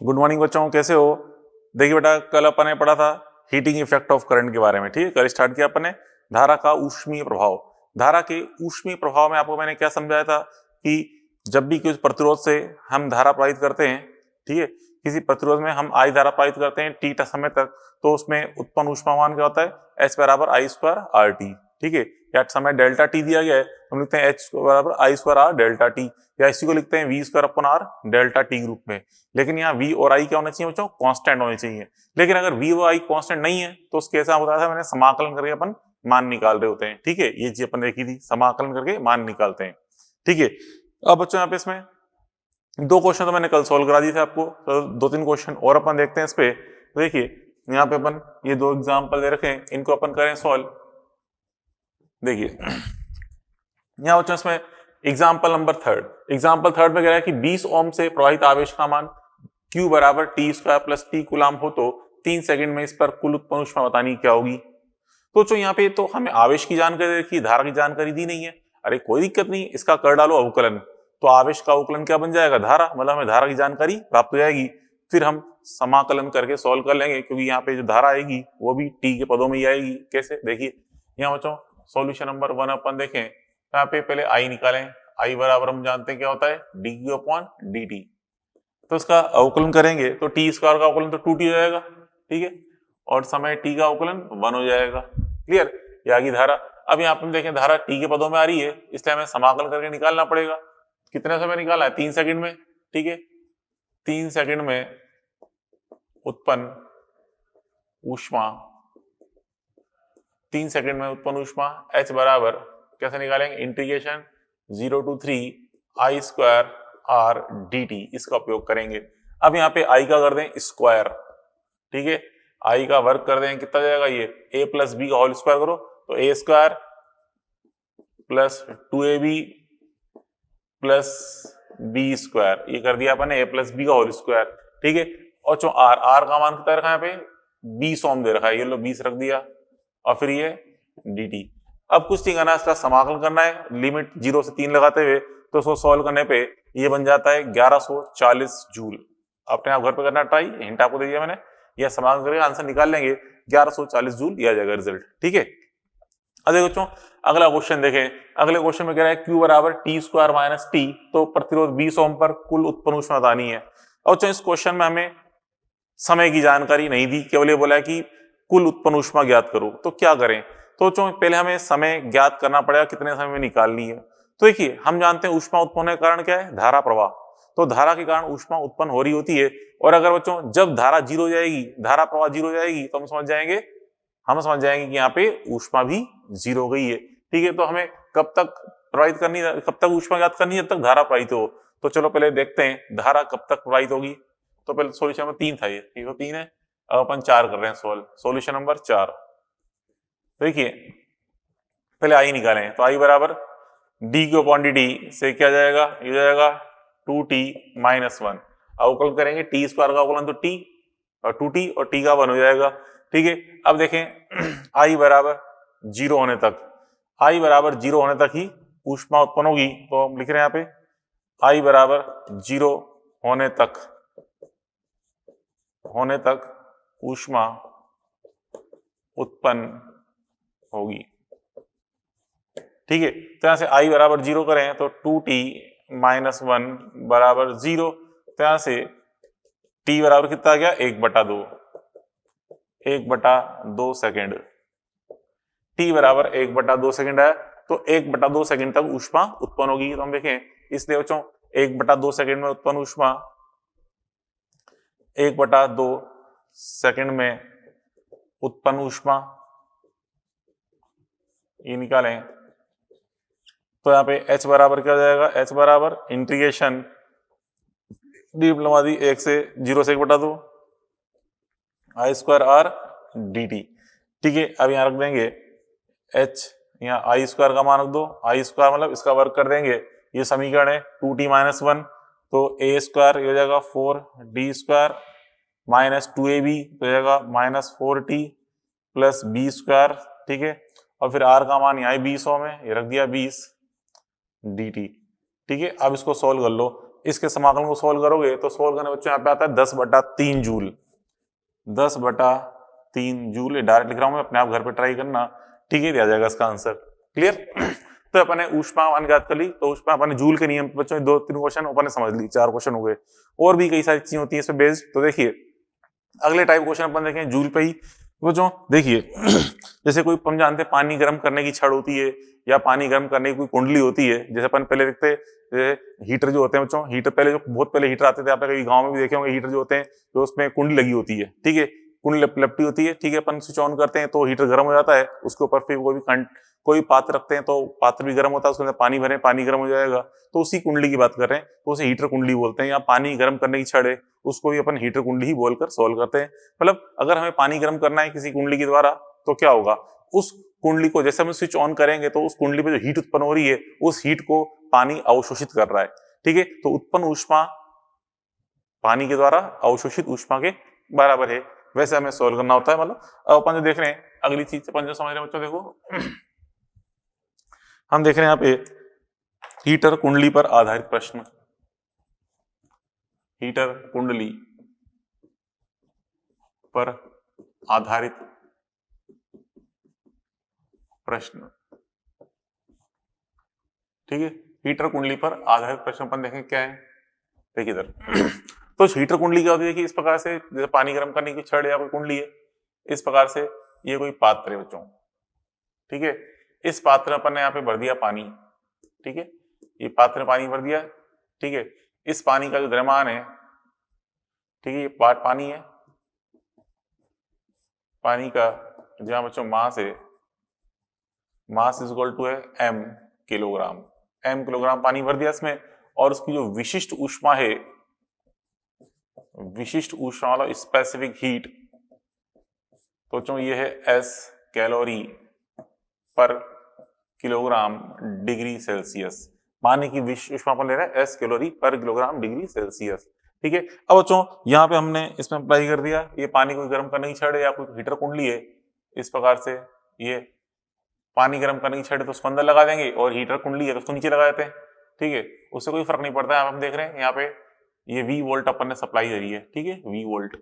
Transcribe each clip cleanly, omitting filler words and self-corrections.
Good morning बच्चों, कैसे हो? देखिए बेटा, कल अपन ने पढ़ा था हीटिंग इफेक्ट ऑफ करंट के बारे में। ठीक है, कल स्टार्ट किया अपन ने धारा का ऊष्मीय प्रभाव। धारा के ऊष्मीय प्रभाव में आपको मैंने क्या समझाया था कि जब भी किसी प्रतिरोध से हम धारा प्रवाहित करते हैं, ठीक है, किसी प्रतिरोध में हम आई धारा प्रवाहित करते हैं टी समय तक, तो उसमें उत्पन्न ऊष्मामान क्या होता है? एच बराबर आई स्क्वायर आर टी। ठीक है, या समय डेल्टा टी दिया गया है, हम लिखते हैं एच बराबर I square R delta T, या इसी को लिखते हैं वी स्क्वायर अपन आर डेल्टा टी के रूप में। लेकिन यहाँ v और i क्या होना चाहिए बच्चों? कांस्टेंट होने चाहिए। लेकिन अगर v और i कांस्टेंट नहीं है तो उसके ऐसा बताया था मैंने, समाकलन करके अपन मान निकाल रहे होते हैं। ठीक है, ये चीज अपन देखी थी, समाकलन करके मान निकालते हैं। ठीक है, अब बच्चों यहाँ पे इसमें दो क्वेश्चन तो मैंने कल सोल्व करा दिए थे आपको, तो दो तीन क्वेश्चन और अपन देखते हैं इस पे। तो देखिए यहाँ पे अपन ये दो एग्जाम्पल दे रखे हैं, इनको अपन करें सोल्व। देखिए यहाँ बच्चों इसमें एग्जाम्पल नंबर थर्ड में कह रहा है कि 20 ओम से प्रवाहित आवेश का मान Q बराबर T square plus T coulomb हो तो 3 सेकंड में इस पर कुल उत्पन्न ऊष्मा बतानी क्या होगी। तो जो यहाँ पे तो हमें आवेश की जानकारी रखी, धारा की जानकारी दी नहीं है। अरे कोई दिक्कत नहीं, इसका कर डालो अवकलन, तो आवेश का अवकलन क्या बन जाएगा? धारा, मतलब हमें धारा की जानकारी प्राप्त हो जाएगी। फिर हम समाकलन करके सॉल्व कर लेंगे, क्योंकि यहाँ पे जो धारा आएगी वो भी टी के पदों में ही आएगी। कैसे? देखिए यहाँ बच्चों सॉल्यूशन नंबर 1 अपन देखें, यहाँ पे पहले आई निकालें। आई बराबर हम जानते हैं क्या होता है? D Q upon D T. तो इसका अवकलन करेंगे तो टी स्क्वायर का अवकलन तो 2t हो जाएगा, ठीक है, और समय t का अवकलन 1 हो जाएगा। क्लियर? ये आ गई धारा। अब यहाँ पे देखें धारा t के पदों में आ रही है, इसलिए हमें समाकलन करके निकालना पड़ेगा। कितने समय निकालना है? 3 सेकंड में। ठीक है, 3 सेकंड में उत्पन्न ऊष्मा, 3 सेकंड में उत्पन्न ऊष्मा h बराबर कैसे निकालेंगे? Integration 0 to 3 I square R D T, इसका उपयोग करेंगे। अब यहाँ पे आई का कर दें स्क्वायर, ठीक है, आई का वर्ग कर दें, कितना जाएगा? ये a प्लस बी का होल स्क्वायर करो तो a स्क्वायर plus 2ab plus B square, ये कर दिया अपन ने a प्लस बी का होल स्क्वायर। ठीक है, और जो आर का मान कितना रखा है यहाँ पे? 20 ओम दे रखा है, ये लो 20 रख दिया, और फिर ये dt। अब कुछ नहीं करना, इसका समाकलन करना है लिमिट 0 से 3 लगाते हुए, तो इसको सॉल्व करने पे ये बन जाता है 1140 जूल। अपने आप घर पे करना ट्राई, हिंट आपको दे दिया मैंने, यह समाकलन करके आंसर निकाल लेंगे 1140 जूल, यह आ जाएगा रिजल्ट। ठीक है, अब देखो बच्चों अगला क्वेश्चन देखें। अगले क्वेश्चन में कह रहा है Q बराबर टी स्क्वायर माइनस टी, तो प्रतिरोध 20 ओम पर कुल उत्पन्न ऊष्मा बतानी है। और बच्चों इस क्वेश्चन में हमें समय की जानकारी नहीं दी, केवल ये बोला है कि कुल उत्पन्न ऊष्मा ज्ञात करो। तो क्या करें? तो बच्चों पहले हमें समय ज्ञात करना पड़ेगा, कितने समय में निकालनी है। तो देखिए हम जानते हैं ऊष्मा उत्पन्न होने का कारण क्या है? धारा प्रवाह। तो धारा के कारण ऊष्मा उत्पन्न हो रही होती है, और अगर बच्चों जब धारा 0 हो जाएगी, धारा प्रवाह 0 हो जाएगी, तो हम समझ जाएंगे कि यहाँ पे ऊष्मा भी 0 हो गई है। ठीक है, तो हमें कब तक प्रवाहित करनी, कब तक ऊष्मा ज्ञात करनी है? जब तक धारा प्रवाहित हो। तो चलो पहले देखते हैं धारा कब तक प्रवाहित होगी। तो पहले सोल्यूशन नंबर 3 था, ये ठीक है 3 है, अब अपन 4 कर रहे हैं सोल्व। सोल्यूशन नंबर 4, देखिए पहले आई निकालें, तो आई बराबर D Q upon D T से क्या जाएगा? ये जाएगा 2t माइनस 1। अवकलन करेंगे टी स्क्वायर का अवकलन तो t, और 2t और t का 1 हो जाएगा। ठीक है, अब देखें आई बराबर 0 होने तक, आई बराबर 0 होने तक ही ऊष्मा उत्पन्न होगी। तो हम लिख रहे हैं यहाँ पे आई बराबर 0 होने तक ऊष्मा उत्पन्न होगी। ठीक है, तो यहां से आई बराबर 0 करें तो 2t माइनस 1 बराबर 0, तो यहां से t बराबर कितना आ गया? 1/2 सेकेंड। t बराबर 1/2 सेकेंड है, तो 1/2 सेकेंड तक ऊष्मा उत्पन्न होगी। तो हम देखें, इसलिए बच्चों 1/2 सेकेंड में उत्पन्न ऊष्मा, 1/2 सेकेंड में उत्पन्न ऊष्मा, ये निकालें तो यहाँ पे h बराबर क्या हो जाएगा? h बराबर इंटीग्रेशन डी लंबा दी 1 से 0 से 1/2 आई स्क्वायर आर डी टी। ठीक है, अब यहाँ रख देंगे h, यहाँ आई स्क्वायर का मान रख दो, आई स्क्वायर मतलब इसका वर्ग कर देंगे, ये समीकरण है 2t माइनस 1, तो a स्क्वायर हो जाएगा 4d स्क्वायर माइनस 2ab तो हो जाएगा minus 4t plus b square. ठीक है, और फिर r का मान यहाँ 20 ओम है, ये रख दिया 20 dt। ठीक है, अब इसको सोल्व कर लो, इसके समाकलन को सोल्व करोगे तो सोल्व करने बच्चों यहाँ पे आता है 10/3 जूल। 10/3 जूल, डायरेक्ट लिख रहा हूं मैं, अपने आप घर पे ट्राई करना, ठीक है, दिया जाएगा इसका आंसर। क्लियर? तो अपने ऊष्मामान ज्ञात कर ली, तो ऊष्मा अपने जूल के नियम बच्चों 2-3 क्वेश्चन अपन ने समझ ली, 4 क्वेश्चन हो गए। और भी कई सारी चीजें होती है इसमें बेस्ड। तो देखिए अगले टाइप क्वेश्चन अपन देखें जूल पे ही। बच्चों देखिए जैसे कोई हम जानते हैं पानी गर्म करने की छड़ होती है या पानी गर्म करने की कोई कुंडली होती है। जैसे अपन पहले देखते हैं हीटर जो होते हैं बच्चों, हीटर पहले जो बहुत पहले हीटर आते थे, आपने कहीं गांव में भी देखे होंगे हीटर जो होते हैं, जो उसमें कुंडली लगी होती है, ठीक है, कुंडली लपटी होती है, ठीक है, अपन स्विच ऑन करते हैं तो हीटर गर्म हो जाता है, उसके ऊपर फिर कोई पात्र रखते हैं तो पात्र भी गर्म होता है, उसके अंदर पानी भरें, पानी गर्म हो जाएगा, तो उसी कुंडली की बात कर रहे हैं, तो उसे हीटर कुंडली बोलते हैं। या पानी गर्म करने की छड़ है, उसको भी अपन हीटर कुंडली ही बोलकर सॉल्व करते हैं। मतलब अगर हमें पानी गर्म करना है किसी कुंडली के द्वारा तो क्या होगा, उस कुंडली को जैसे हम स्विच ऑन करेंगे तो उस कुंडली पे जो हीट उत्पन्न हो रही है उस हीट को पानी अवशोषित कर रहा है, ठीक है, तो उत्पन्न ऊष्मा पानी के द्वारा अवशोषित ऊष्मा के बराबर है। वैसे हमें सोल्व करना होता है। मतलब अब अपन जो देख रहे हैं अगली चीज अपन जो समझ रहे हैं बच्चों, देखो हम देख रहे हैं यहाँ पे हीटर कुंडली पर आधारित प्रश्न। हीटर कुंडली पर आधारित प्रश्न, ठीक है, हीटर कुंडली पर आधारित प्रश्न अपन देखें क्या है। देखिए इधर तो हीटर कुंडली क्या होती है कि इस प्रकार से, जैसे पानी गर्म करने की छड़ या कोई कुंडली है, इस प्रकार से ये कोई पात्र है बच्चों, ठीक है, इस पात्र में अपन ने यहाँ पे भर दिया पानी, ठीक है, ये पात्र में पानी भर दिया, ठीक है, इस पानी का जो द्रव्यमान है, ठीक है, ये पानी है, पानी का जहां बच्चों मास है, मास इज इक्वल टू है m किलोग्राम, m किलोग्राम पानी भर दिया इसमें, और उसकी जो विशिष्ट ऊष्मा है, विशिष्ट ऊष्मा वाला स्पेसिफिक हीट, तो बच्चों ये है S कैलोरी पर किलोग्राम डिग्री सेल्सियस। पानी की विशिष्ट ऊष्मा अपन ले रहे हैं S कैलोरी पर किलोग्राम डिग्री सेल्सियस, ठीक है। अब बच्चों यहाँ पे हमने इसमें अप्लाई कर दिया, ये पानी को गर्म करने की छड़ है या कोई हीटर कुंडली है, इस प्रकार से ये पानी गर्म करने की छड़ है तो उसको अंदर लगा देंगे, और हीटर कुंडली है तो उसको नीचे लगा देते हैं, ठीक है, उससे कोई फर्क नहीं पड़ता है। हम देख रहे हैं यहाँ पे ये V वोल्ट अपन ने सप्लाई करी है, ठीक है, V वोल्ट,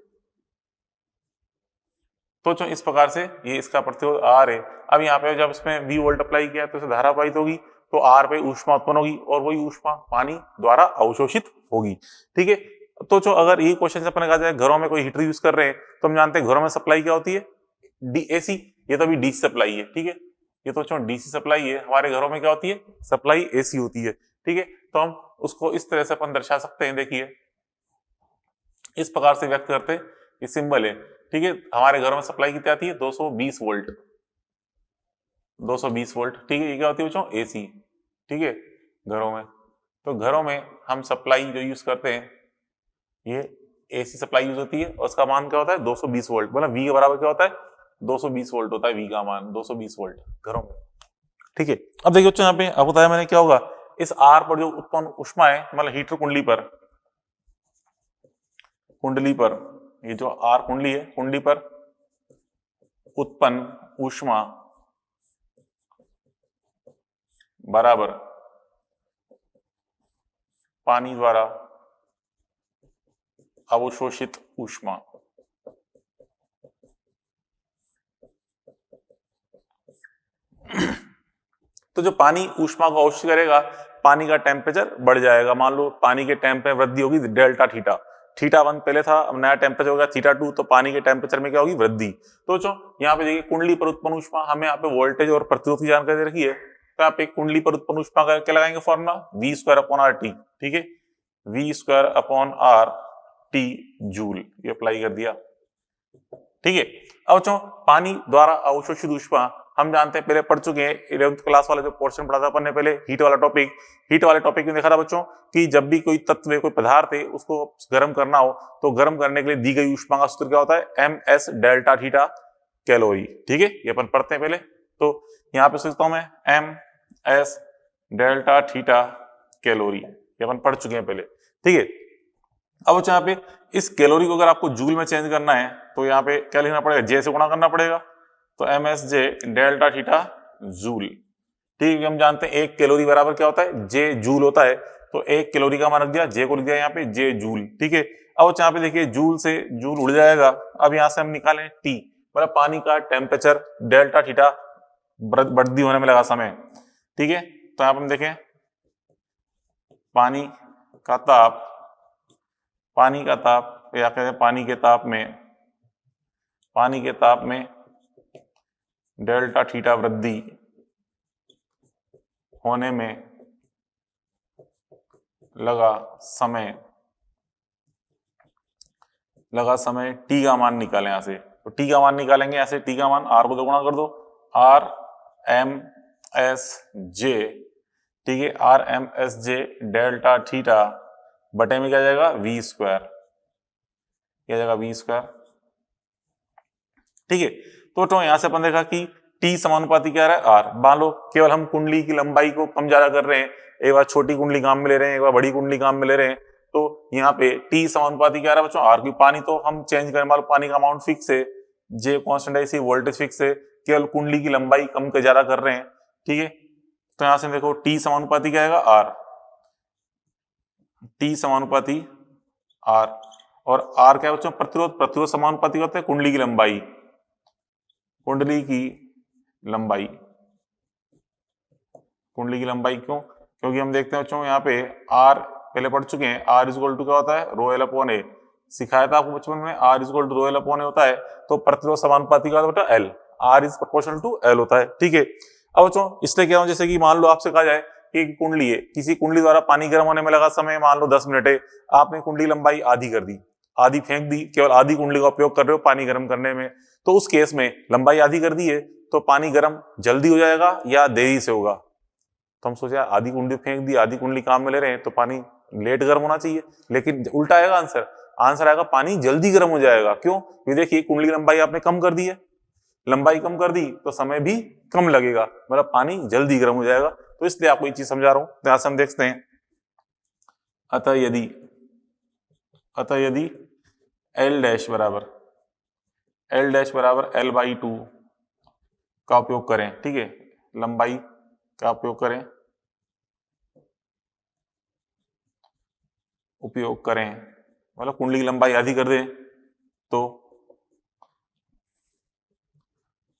तो जो इस प्रकार से ये इसका प्रतिरोध R है। अब यहाँ पे जब इसमें V वोल्ट अप्लाई किया तो इसे धारा प्रवाहित होगी, तो R पे ऊष्मा उत्पन्न होगी और वही ऊष्मा पानी द्वारा अवशोषित होगी, ठीक है। तो जो अगर ये क्वेश्चन अपने कहा जाए घरों में कोई हीटर यूज कर रहे हैं तो हम जानते हैं घरों में सप्लाई क्या होती है, AC, ये तो अभी DC सप्लाई है, ठीक है, ये तो DC सप्लाई है, हमारे घरों में क्या होती है, सप्लाई AC होती है, ठीक है। तो हम उसको इस तरह से अपन दर्शा सकते हैं, देखिए इस प्रकार से व्यक्त करते हैं, ये सिंबल है, ठीक है। हमारे घरों में सप्लाई कितनी आती है, 220 वोल्ट, 220 वोल्ट, ठीक है, ये क्या होती है बच्चों, AC, ठीक है, घरों में। तो घरों में हम सप्लाई जो यूज करते हैं ये AC सप्लाई यूज होती है, और उसका मान क्या होता है, 220 वोल्ट, मतलब V के बराबर क्या होता है, 220 वोल्ट होता है, V का मान 220 वोल्ट घरों में, ठीक है। अब देखिए बच्चों यहाँ पे अब बताया मैंने क्या होगा, इस R पर जो उत्पन्न ऊष्मा है, मतलब हीटर कुंडली पर ये जो R कुंडली है, कुंडली पर उत्पन्न ऊष्मा बराबर पानी द्वारा अवशोषित ऊष्मा। तो जो पानी ऊष्मा को अवशोषित करेगा, पानी का टेम्परेचर बढ़ जाएगा। मान लो पानी के टेम्परेचर वृद्धि होगी डेल्टा थीटा, θ1 पहले था, अब नया टेम्परेचर होगा θ2, तो पानी के टेम्परेचर में क्या होगी, वृद्धि। तो जो यहाँ पे देखिए कुंडली पर उत्पन्न ऊष्मा, हमें यहाँ पे वोल्टेज और प्रतिरोध की जानकारी दे रखी है, तो यहाँ पे कुंडली पर उत्पन्न ऊष्मा का क्या लगाएंगे फॉर्मूला, V²/RT, ठीक है, V²/RT जूल, ये अप्लाई कर दिया, ठीक है। अब बच्चों पानी द्वारा अवशोषित ऊष्मा हम जानते हैं, पहले पढ़ चुके हैं, 11th क्लास वाला जो पोर्शन पढ़ा था अपन ने पहले, हीट वाला टॉपिक। हीट वाले टॉपिक में देखा था बच्चों कि जब भी कोई तत्व, कोई पदार्थ है, उसको गर्म करना हो तो गर्म करने के लिए दी गई ऊष्मा का सूत्र क्या होता है, MS डेल्टा थीटा कैलोरी, ठीक है, ये अपन पढ़ते हैं पहले। तो यहाँ पे सोचता हूं मैं MS डेल्टा थीटा कैलोरी, ये अपन पढ़ चुके हैं पहले, ठीक है। अब बच्चों यहाँ पे इस कैलोरी को अगर आपको जूल में चेंज करना है तो यहाँ पे क्या लिखना पड़ेगा, J से गुणा करना पड़ेगा, तो MSJ डेल्टा थीटा जूल, ठीक है। हम जानते हैं 1 कैलोरी बराबर क्या होता है, J जूल होता है, तो 1 कैलोरी का मान रख दिया, जे को लिख दिया यहाँ पे जे जूल। ठीक है, अब यहाँ पे देखिए जूल से जूल उड़ जाएगा। अब यहाँ से हम निकालें टी, मतलब पानी का टेम्परेचर डेल्टा थीटा वृद्धि होने में लगा समय। ठीक है, तो यहाँ पर हम देखें पानी का ताप या कहते हैं पानी के ताप में डेल्टा थीटा वृद्धि होने में लगा समय टी का मान निकालें। यहाँ से तो टी का मान निकालेंगे, ऐसे टी का मान आर को दोगुना कर दो, आर एम एस जे। ठीक है, R M S J delta theta बटे में क्या जाएगा वी स्क्वायर, क्या जाएगा वी स्क्वायर। ठीक है, तो यहां से अपन देखा कि टी समानुपाती क्या है आर। मान लो केवल हम कुंडली की लंबाई को कम ज्यादा कर रहे हैं, एक बार छोटी कुंडली काम में ले रहे हैं, एक बार बड़ी कुंडली काम में ले रहे हैं, तो यहाँ पे टी समानुपाती क्या है बच्चों आर। की पानी तो हम चेंज करें, मान लो पानी का अमाउंट फिक्स है, जे कॉन्स्टेंट है, इसी वोल्टेज फिक्स है, केवल कुंडली की लंबाई कम के ज्यादा कर रहे हैं। ठीक है, तो यहां से देखो टी समानुपाती क्या आएगा आर, टी समानुपाती आर। और आर क्या है बच्चों प्रतिरोध समानुपाती होता है कुंडली की लंबाई, क्यों? क्योंकि हम देखते हैं बच्चों यहाँ पे आर पहले पढ़ चुके हैं, आर इजक्वल टू क्या होता है रो एल अपॉन ए। सिखाया था आपको बचपन में, R is equal to rho L upon A होता है। तो प्रतिरोध समानुपाती का बेटा एल, R is proportional to L होता है। ठीक है, अब बच्चों इसलिए कह रहा हूं, जैसे कि मान लो आपसे कहा जाए कि कुंडली है, किसी कुंडली द्वारा पानी गर्म होने में लगा समय मान लो 10 मिनट है, आपने कुंडली लंबाई आधी कर दी, आधी फेंक दी, केवल आधी कुंडली का उपयोग कर रहे हो पानी गर्म करने में, तो उस केस में लंबाई आधी कर दी है तो पानी गर्म जल्दी हो जाएगा या देरी से होगा। तो हम सोचे आधी कुंडली फेंक दी, आधी कुंडली काम में ले रहे हैं, तो पानी लेट गर्म होना चाहिए, लेकिन उल्टा आएगा आंसर आएगा पानी जल्दी गर्म हो जाएगा। क्यों? ये देखिए कुंडली की लंबाई आपने कम कर दी है, लंबाई कम कर दी तो समय भी कम लगेगा, मतलब पानी जल्दी गर्म हो जाएगा। तो इसलिए आपको ये चीज समझा रहा हूं। तो यहां से हम देखते हैं, अतः यदि एल डैश बराबर एल बाई 2 का उपयोग करें, ठीक है, लंबाई का उपयोग करें, मतलब कुंडली की लंबाई आधी कर दें, तो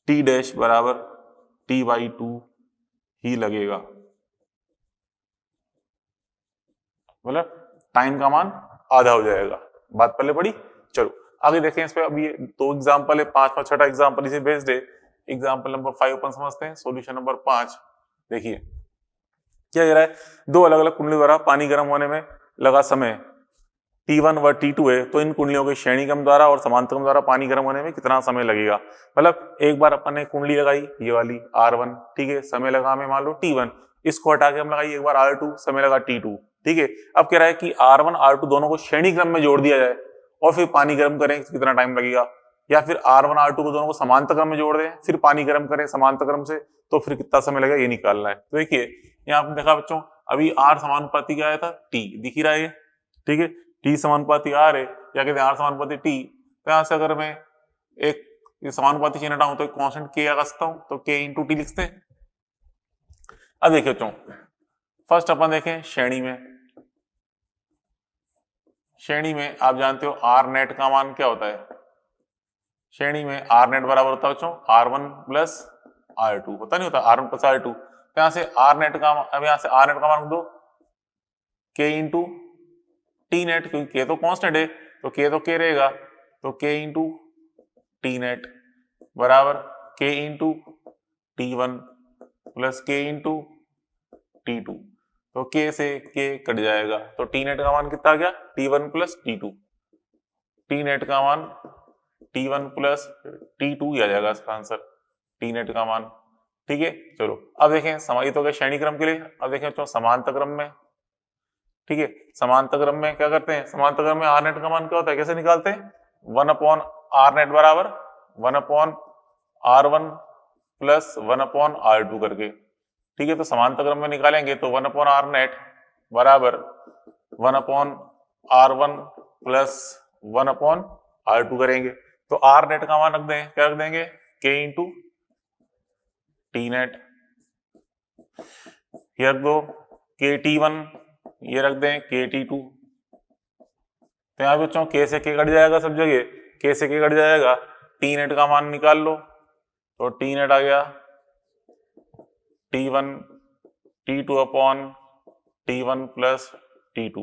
टी डैश बराबर टी बाई 2 ही लगेगा, मतलब टाइम का मान आधा हो जाएगा। बात पहले पड़ी, चलो आगे देखें इस पे। अभी ये 2 एग्जाम्पल है, 5वां छठा एग्जाम्पल इसे बेस्ड है। एग्जाम्पल नंबर 5 अपन समझते हैं, सॉल्यूशन नंबर 5 देखिए क्या कह रहा है, 2 अलग अलग कुंडली द्वारा पानी गर्म होने में लगा समय T1 व T2 है, तो इन कुंडलियों के श्रेणी क्रम द्वारा और समांतर क्रम द्वारा पानी गर्म होने में कितना समय लगेगा। मतलब एक बार अपन ने कुंडली लगाई ये वाली R1, ठीक है, समय लगा हमें मान लो T1, इसको हटा के हम लगाई एक बार R2, समय लगा T2। ठीक है, अब कह रहा है कि R1 R2 दोनों को श्रेणी क्रम में जोड़ दिया जाए और फिर पानी गर्म करें, कितना टाइम लगेगा। या फिर R1 R2 को दोनों को समांतर क्रम में जोड़ दें, फिर पानी गर्म करें समांतर क्रम से, तो फिर कितना समय लगेगा ये निकालना है। तो देखिए यहाँ आपने देखा बच्चों, अभी R समानुपाती क्या आया था T, दिख ही रहा है, ठीक है, T समानुपाती R है, या कहते हैं R समानुपाती T। तो यहां से अगर मैं एक समानुपाती चिन्ह हटाऊं तो एक कांस्टेंट K लगा सकता हूं, तो K इंटू T लिखते हैं। अब देखिए बच्चों, फर्स्ट अपन देखें श्रेणी में आप जानते हो R नेट का मान क्या होता है। श्रेणी में R नेट बराबर होता है बच्चों R1 प्लस R2, होता नहीं होता R1 प्लस R2। तो यहां से R नेट का, अब यहां से R नेट का मान दो K इंटू टी नेट, क्योंकि K तो कांस्टेंट है तो K तो K रहेगा, तो K इंटू टी नेट बराबर K into T1 plus K into T2। तो K से K कट जाएगा, तो टी नेट का मान कितना आ गया T1 plus T2। T net का मान T1 प्लस T2 ही आ जाएगा इसका आंसर, टी नेट का मान। ठीक है, चलो अब देखें समाहित हो गया श्रेणी क्रम के लिए। अब देखें बच्चों समांतर क्रम में, ठीक है, समांतर क्रम में क्या करते हैं, समांतर क्रम में आर नेट का मान क्या होता है, कैसे निकालते हैं, 1 अपॉन आर नेट बराबर 1 upon R1 plus 1 upon R2 करके। ठीक है, तो समांतर क्रम में निकालेंगे तो 1 अपॉन आर नेट बराबर 1 upon R1 plus 1 upon R2 करेंगे। तो आर नेट का मान रख दें, क्या रख देंगे, K इंटू टी नेट, रख दो K T1 ये रख दें KT2। तो यहाँ बच्चों K से K कट जाएगा, सब जगह K से K कट जाएगा, T नेट का मान निकाल लो। तो T नेट आ गया T1 T2 upon T1 plus T2,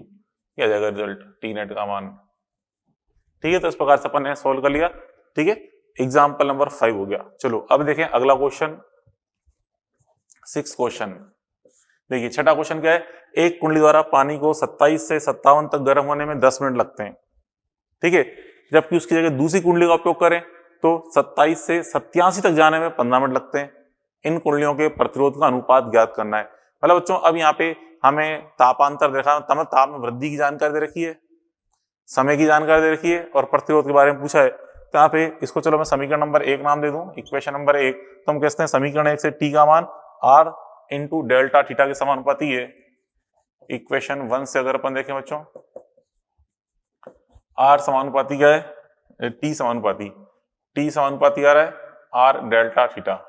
क्या आ जाएगा रिजल्ट T नेट का मान। ठीक है, तो इस प्रकार से अपन ने सोल्व कर लिया। ठीक है, एग्जाम्पल नंबर 5 हो गया। चलो अब देखें अगला क्वेश्चन, 6 क्वेश्चन। देखिए छठा क्वेश्चन क्या है, एक कुंडली द्वारा पानी को 27 से 57 तक गर्म होने में 10 मिनट लगते हैं। ठीक है, जबकि उसकी जगह दूसरी कुंडली का उपयोग करें तो 27 से 87 तक जाने में 15 मिनट लगते हैं। इन कुंडलियों के प्रतिरोध का अनुपात ज्ञात करना है। मतलब बच्चों अब यहाँ पे हमें तापांतर देखा, ताप में वृद्धि की जानकारी दे रखी है, समय की जानकारी दे रखी है और प्रतिरोध के बारे में पूछा है। तो यहाँ पे इसको चलो मैं समीकरण नंबर 1 नाम दे दूं, इक्वेशन नंबर 1। तो हम कहते हैं समीकरण 1 से T का मान R इंटू डेल्टा थीटा के समानुपाती है। इक्वेशन 1 से अगर अपन देखें बच्चों, R समानुपाती क्या है, T समानुपाती आ रहा है R डेल्टा थीटा,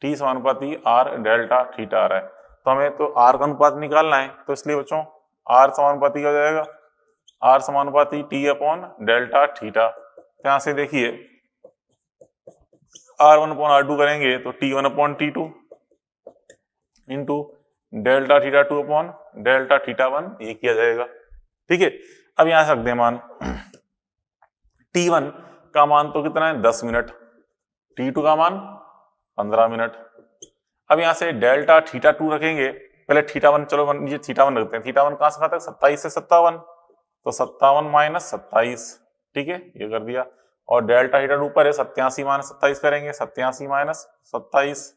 T समानुपाती R डेल्टा थीटा आ रहा है। तो हमें तो R का अनुपात निकालना है, तो इसलिए बच्चों R समानुपाती क्या हो जाएगा, R समानुपाती T अपॉन डेल्टा थीटा। यहां से देखिए R1 अपॉन R2 करेंगे तो T1 upon T2 into delta theta 2 upon delta theta 1, ये किया जाएगा। ठीक है, अब यहां से रख दें मान, T1 का मान तो कितना है 10 मिनट, T2 का मान 15 मिनट। अब यहां से डेल्टा थीटा 2 रखेंगे, पहले थीटा 1, चलो नीचे थीटा 1 रखते हैं। थीटा 1 कहां से खाता है, 27 से 57, तो 57 माइनस 27। ठीक है, ये कर दिया। और डेल्टा थीटा ऊपर है, 87 माइनस 27 करेंगे, 87 माइनस 27।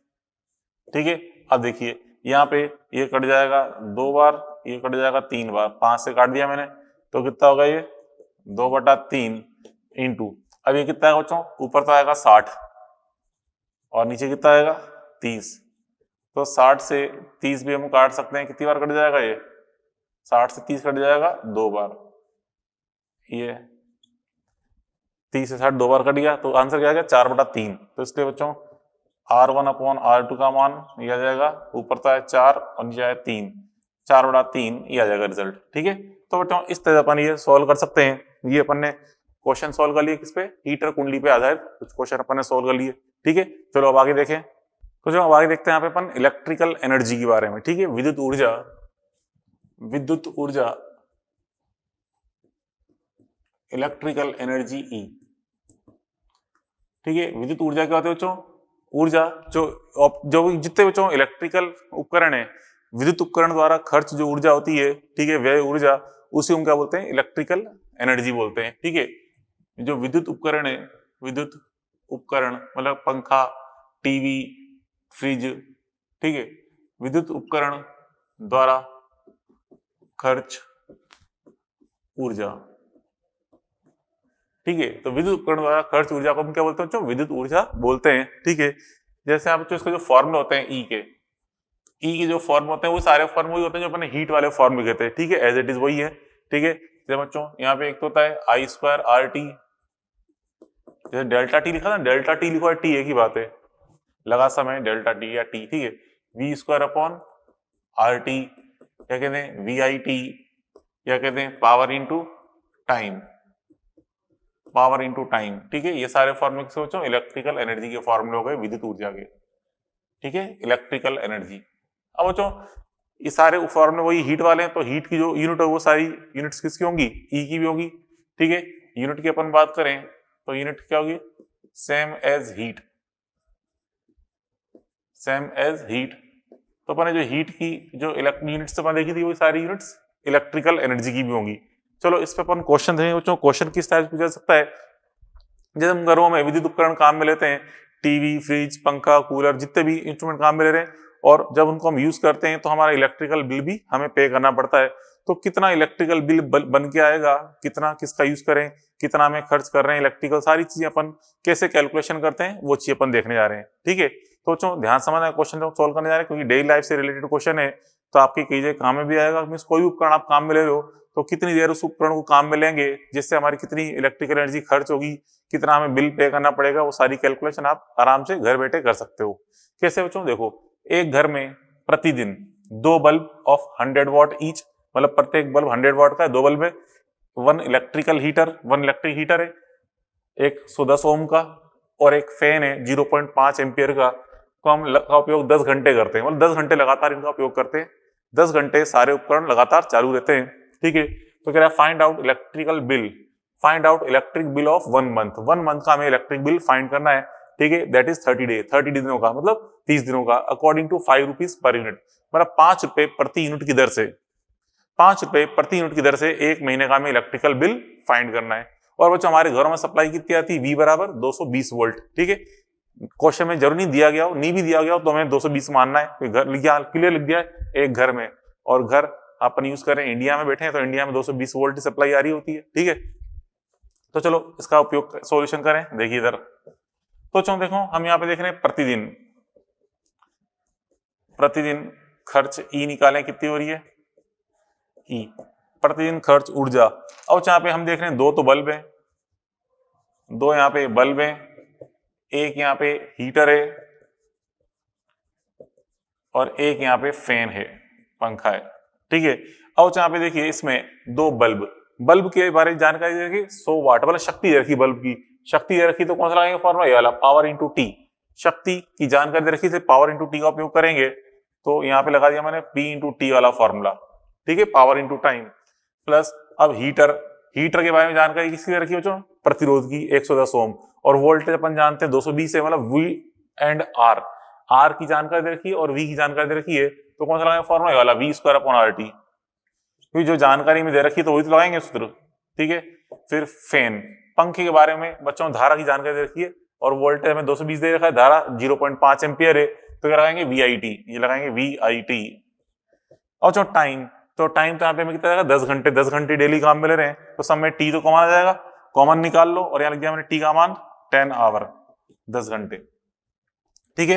ठीक है, अब देखिए यहाँ पे ये कट जाएगा 2 बार, ये कट जाएगा 3 बार, 5 से काट दिया मैंने, तो कितना होगा ये 2/3 इंटू, अब ये कितना है बच्चों, ऊपर तो आएगा 60 और नीचे कितना आएगा 30। तो 60 से 30 भी हम काट सकते हैं, कितनी बार कट जाएगा ये, 60 से 30 कट जाएगा 2 बार, ये 30 से 60 2 बार कट गया, तो आंसर क्या आ गया 4/3। तो इसलिए बच्चों R1 अपॉन R2 का मान ये आ जाएगा, ऊपर तो है 4 और नीचे है 3, 4/3 ये आ जाएगा रिजल्ट। ठीक है, तो बच्चों इस तरह अपन ये सॉल्व कर सकते हैं। ये अपन ने क्वेश्चन सॉल्व कर लिए, किस पे, हीटर कुंडली पे आधारित कुछ क्वेश्चन अपन ने सॉल्व कर लिए। ठीक है, चलो अब आगे देखें। तो जो अब आगे देखते हैं यहाँ पे अपन इलेक्ट्रिकल एनर्जी के बारे में। ठीक है, विद्युत ऊर्जा इलेक्ट्रिकल एनर्जी E। ठीक है, विद्युत ऊर्जा क्या होती है बच्चों, ऊर्जा जो जितने बच्चों इलेक्ट्रिकल उपकरण है, विद्युत उपकरण द्वारा खर्च जो ऊर्जा होती है, ठीक है, व्यय ऊर्जा, उसे हम क्या बोलते हैं, इलेक्ट्रिकल एनर्जी बोलते हैं। ठीक है, जो विद्युत उपकरण है, विद्युत उपकरण मतलब पंखा, टीवी, फ्रिज, ठीक है, विद्युत उपकरण द्वारा खर्च ऊर्जा। ठीक है, तो विद्युत उपकरण द्वारा खर्च ऊर्जा को हम क्या बोलते हैं, विद्युत ऊर्जा बोलते हैं। ठीक है, जैसे आप इसके जो फॉर्मूले होते हैं ई के जो फॉर्म होते हैं वो सारे फॉर्म वही होते हैं जो अपने हीट वाले फॉर्म में कहते हैं। ठीक है, एज इट इज वही है। ठीक है, जैसे बच्चों यहाँ पे एक तो होता है I² RT, जैसे डेल्टा टी लिखा था, डेल्टा टी लिखा है, टी एक ही बात है, लगा समय डेल्टा टी या टी। ठीक है, V² अपॉन RT, क्या कहते हैं VIT, क्या कहते हैं पावर इंटू टाइम, ठीक है, ये सारे फॉर्मूले किसके बच्चों, इलेक्ट्रिकल एनर्जी के फॉर्मूले हो गए विद्युत ऊर्जा के। ठीक है, इलेक्ट्रिकल एनर्जी। अब बच्चों ये सारे फॉर्मूले वही हीट वाले हैं, तो हीट की जो यूनिट है वो सारी यूनिट्स किसकी होंगी, ई की भी होगी। ठीक है, यूनिट की अपन बात करें तो यूनिट क्या होगी, सेम एज हीट। तो अपन ने जो हीट की जो यूनिट्स अपन देखी थी वो सारी यूनिट्स इलेक्ट्रिकल एनर्जी की भी होंगी। चलो इस पे अपन क्वेश्चन देखेंगे बच्चों। क्वेश्चन किस तरह से पूछा जा सकता है, जैसे हम घरों में विद्युत उपकरण काम में लेते हैं, टीवी, फ्रिज, पंखा, कूलर, जितने भी इंस्ट्रूमेंट काम में ले रहे हैं, और जब उनको हम यूज करते हैं तो हमारा इलेक्ट्रिकल बिल भी हमें पे करना पड़ता है। तो कितना इलेक्ट्रिकल बिल बन के आएगा, कितना किसका यूज करें, कितना में खर्च कर रहे हैं इलेक्ट्रिकल, सारी चीजें अपन कैसे कैलकुलेशन करते हैं वो चीज अपन देखने जा रहे हैं। ठीक है, तो बच्चों ध्यान समझना, क्वेश्चन जो सोल्व करने जा रहे हैं, क्योंकि डेली लाइफ से रिलेटेड क्वेश्चन है, तो आपकी कई जगह काम में भी आएगा। मींस कोई भी उपकरण आप काम में ले रहे हो तो कितनी देर उस उपकरण को काम में लेंगे, जिससे हमारी कितनी इलेक्ट्रिकल एनर्जी खर्च होगी, कितना हमें बिल पे करना पड़ेगा, वो सारी कैलकुलेशन आप आराम से घर बैठे कर सकते हो। कैसे बच्चों, देखो एक घर में प्रतिदिन 2 बल्ब ऑफ 100 वॉट ईच, मतलब प्रत्येक बल्ब 100 वॉट का है, 2 बल्ब है। 1 इलेक्ट्रिक हीटर है, एक 110 ओम का, और एक फैन है 0.5 एम्पियर का। तो हम का उपयोग 10 घंटे करते हैं, मतलब 10 घंटे लगातार इनका उपयोग करते हैं, 10 घंटे सारे उपकरण लगातार चालू रहते हैं। ठीक है, तो कह रहा है find out electric bill of 1 month. 1 month का हमें इलेक्ट्रिक बिल फाइंड करना है। ठीक है, दैट इज 30 दिनों का, मतलब 30 दिनों का, according to 5 rupees per unit, मतलब 5 रुपए प्रति यूनिट की दर से, 5 रुपए प्रति यूनिट की दर से 1 महीने का हमें इलेक्ट्रिकल बिल फाइंड करना है। और बच्चों हमारे घरों में सप्लाई कितनी आती है, V बराबर 220 वोल्ट। ठीक है, क्वेश्चन में जरूर नहीं दिया गया हो, नहीं भी दिया गया हो तो हमें 220 मानना है। घर लिख दिया, क्लियर लिख दिया है एक घर में, और घर अपन यूज कर रहे हैं इंडिया में बैठे हैं, तो इंडिया में 220 वोल्ट की सप्लाई आ रही होती है। ठीक है, तो चलो इसका उपयोग सॉल्यूशन करें। देखिए इधर, तो चलो देखो हम यहाँ पे देख रहे हैं प्रतिदिन खर्च E निकालें, कितनी हो रही है E, प्रतिदिन खर्च ऊर्जा। अब यहाँ पे हम देख रहे हैं 2 तो बल्ब है, 2 यहाँ पे बल्ब है, एक यहाँ पे हीटर है, और एक यहाँ पे फैन है, पंखा है। ठीक है, अब यहाँ पे देखिए इसमें 2 बल्ब के बारे में जानकारी दे रखी 100 वाट, मतलब शक्ति दे रखी, बल्ब की शक्ति दे रखी, तो कौन सा लगाएंगे फॉर्मूला, ये वाला, पावर इंटू टी। शक्ति की जानकारी दे रखी, पावर इंटू टी का उपयोग करेंगे, तो यहाँ पे लगा दिया मैंने P इंटू टी वाला फॉर्मूला। ठीक है, पावर इंटू टाइम, प्लस अब हीटर के बारे में जानकारी किसकी दे रखी है बच्चों, प्रतिरोध की 110 ओम, और वोल्टेज अपन जानते हैं 220 है, मतलब V एंड R की जानकारी दे रखी है और V की जानकारी दे रखी है, तो कौन सा लगाएंगे फॉर्मूला वाला, V स्क्वायर अपॉन RT, क्योंकि जो जानकारी में दे रखी है तो वही तो लगाएंगे सूत्र। ठीक है, फिर फैन, पंखे के बारे में बच्चों धारा की जानकारी दे रखी है, और वोल्टेज में 220 दे रखा है, धारा 0.5 एम्पियर है, तो क्या लगाएंगे VIT, ये लगाएंगे VIT। और जो टाइम तो यहाँ पे हमें कितना जाएगा, 10 घंटे डेली काम में ले रहे हैं, तो सब में T तो कॉमन आ जाएगा, कॉमन निकाल लो, और यहाँ लिख दिया मैंने T का मान 10 आवर, 10 घंटे। ठीक है,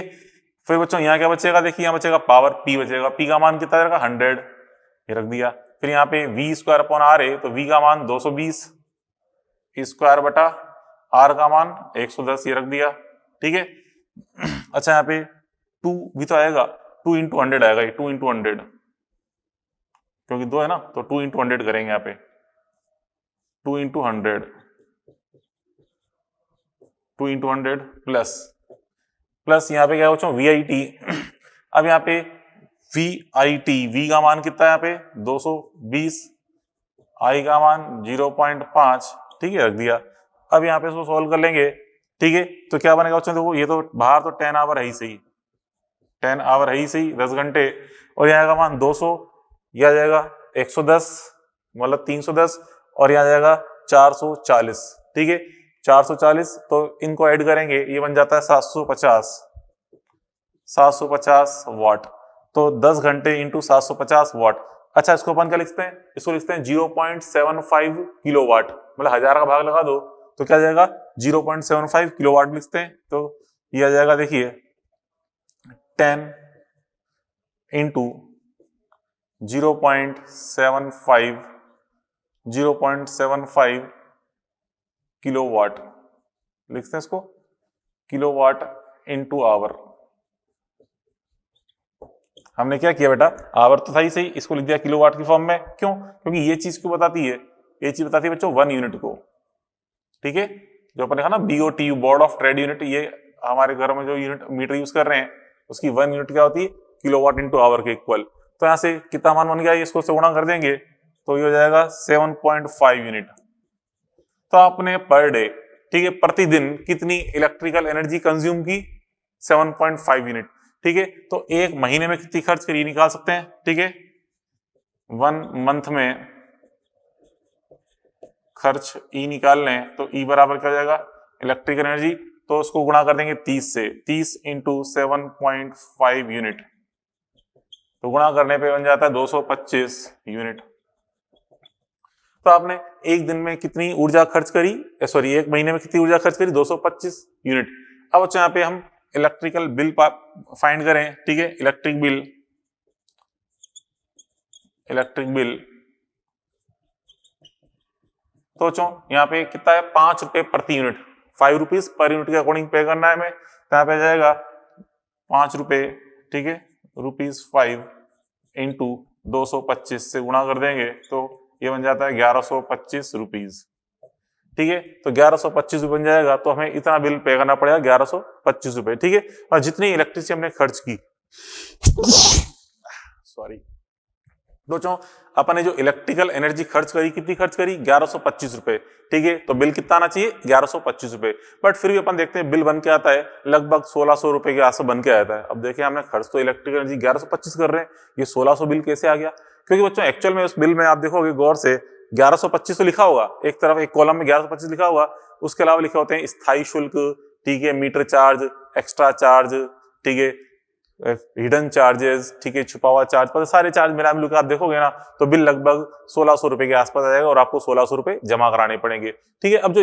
फिर बच्चों यहाँ क्या बचेगा, देखिए यहाँ बचेगा पावर, P बचेगा, P का मान कितना जाएगा 100, ये रख दिया। फिर यहाँ पे V स्क्वायर अपॉन R है, तो V का मान 220 स्क्वायर बटा R का मान 110, ये रख दिया। ठीक है, अच्छा यहाँ पे 2 भी तो आएगा, 2 इंटू 100 आएगा, ये 2 इंटू 100, क्योंकि 2 है ना, तो 2 इंटू 100 करेंगे यहाँ पे, 2 इंटू 100 प्लस यहाँ पे क्या बच्चों VIT। अब यहाँ पे VIT, V का मान कितना है यहाँ पे 220, I का मान 0.5, ठीक है, रख दिया। अब यहाँ पे इसको सॉल्व कर लेंगे। ठीक है, तो क्या बनेगा बच्चों, देखो ये तो बाहर तो 10 आवर है ही सही, 10 आवर है ही सही, 10 घंटे, और यहाँ का मान 200, यह आ जाएगा 110, मतलब 310, और यहाँ जाएगा 440। ठीक है, 440, तो इनको ऐड करेंगे, ये बन जाता है 750 वाट, तो 10 घंटे इंटू 750 वाट। अच्छा, इसको अपन क्या लिखते हैं, इसको लिखते हैं 0.75 किलोवाट, मतलब 1000 का भाग लगा दो तो क्या जाएगा 0.75 किलोवाट लिखते हैं, तो ये आ जाएगा देखिए 10 इंटू 0.75 किलोवाट लिखते हैं इसको, किलोवाट इंटू आवर। हमने क्या किया बेटा, आवर तो था ही सही, इसको लिख दिया किलोवाट की फॉर्म में, क्यों, क्योंकि ये चीज क्यों बताती है, ये चीज बताती है बच्चों 1 यूनिट को। ठीक है, जो अपन देखा ना BOTU, board of trade unit, ये हमारे घरों में जो यूनिट मीटर यूज कर रहे हैं उसकी 1 यूनिट क्या होती है, किलोवाट इंटू आवर के इक्वल। तो यहाँ से कितना मान बन गया, इसको से गुणा कर देंगे तो ये हो जाएगा 7.5 यूनिट। तो आपने पर डे, ठीक है, प्रतिदिन कितनी इलेक्ट्रिकल एनर्जी कंज्यूम की, 7.5 यूनिट। ठीक है, तो एक महीने में कितनी खर्च करी निकाल सकते हैं। ठीक है, 1 मंथ में खर्च E निकाल लें, तो E बराबर क्या हो जाएगा, इलेक्ट्रिकल एनर्जी, तो उसको गुणा कर देंगे 30 से, 30 इंटू 7.5 यूनिट, तो गुणा करने पे बन जाता है 225 यूनिट। तो आपने एक दिन में कितनी ऊर्जा खर्च करी, सॉरी एक महीने में कितनी ऊर्जा खर्च करी, 225 यूनिट। अब अच्छा यहाँ पे हम इलेक्ट्रिकल बिल फाइंड करें। ठीक है, इलेक्ट्रिक बिल तो बच्चों यहाँ पे कितना है, 5 रुपए प्रति यूनिट, 5 रुपीज पर यूनिट के अकॉर्डिंग पे करना है हमें, तो यहाँ पे जाएगा 5 रुपए। ठीक है, ₹5 इंटू 225 से गुणा कर देंगे तो ये बन जाता है 1125 रुपीज। ठीक है, तो 1125 रुपये बन जाएगा, तो हमें इतना बिल पे करना पड़ेगा 1125 रुपये। ठीक है, और जितनी इलेक्ट्रिसिटी हमने खर्च की सॉरी दोस्तों, अपन ने जो इलेक्ट्रिकल एनर्जी खर्च करी, कितनी खर्च करी? 1125 रुपए। ठीक है, तो बिल कितना आना चाहिए? 1125 रुपए। बट फिर भी अपन देखते हैं बिल बन के आता है लगभग 1600 रुपए के आसपास बन के आता है। अब देखिए हमने खर्च तो इलेक्ट्रिकल एनर्जी 1125 कर रहे हैं, ये 1600 बिल कैसे आ गया? क्योंकि बच्चों एक्चुअल में उस बिल में आप देखोगे गौर से 1125 तो लिखा होगा, एक तरफ एक कॉलम में 1125 लिखा होगा, उसके अलावा लिखे होते हैं स्थायी शुल्क, ठीक है, मीटर चार्ज, एक्स्ट्रा चार्ज, ठीक है, हिडन चार्जेस, ठीक है, छुपा हुआ चार्ज, पर सारे चार्ज मिला मिलकर आप देखोगे ना तो बिल लगभग 1600 रुपए के आसपास आ जाएगा और आपको 1600 रुपए जमा कराने पड़ेंगे। ठीक है, अब जो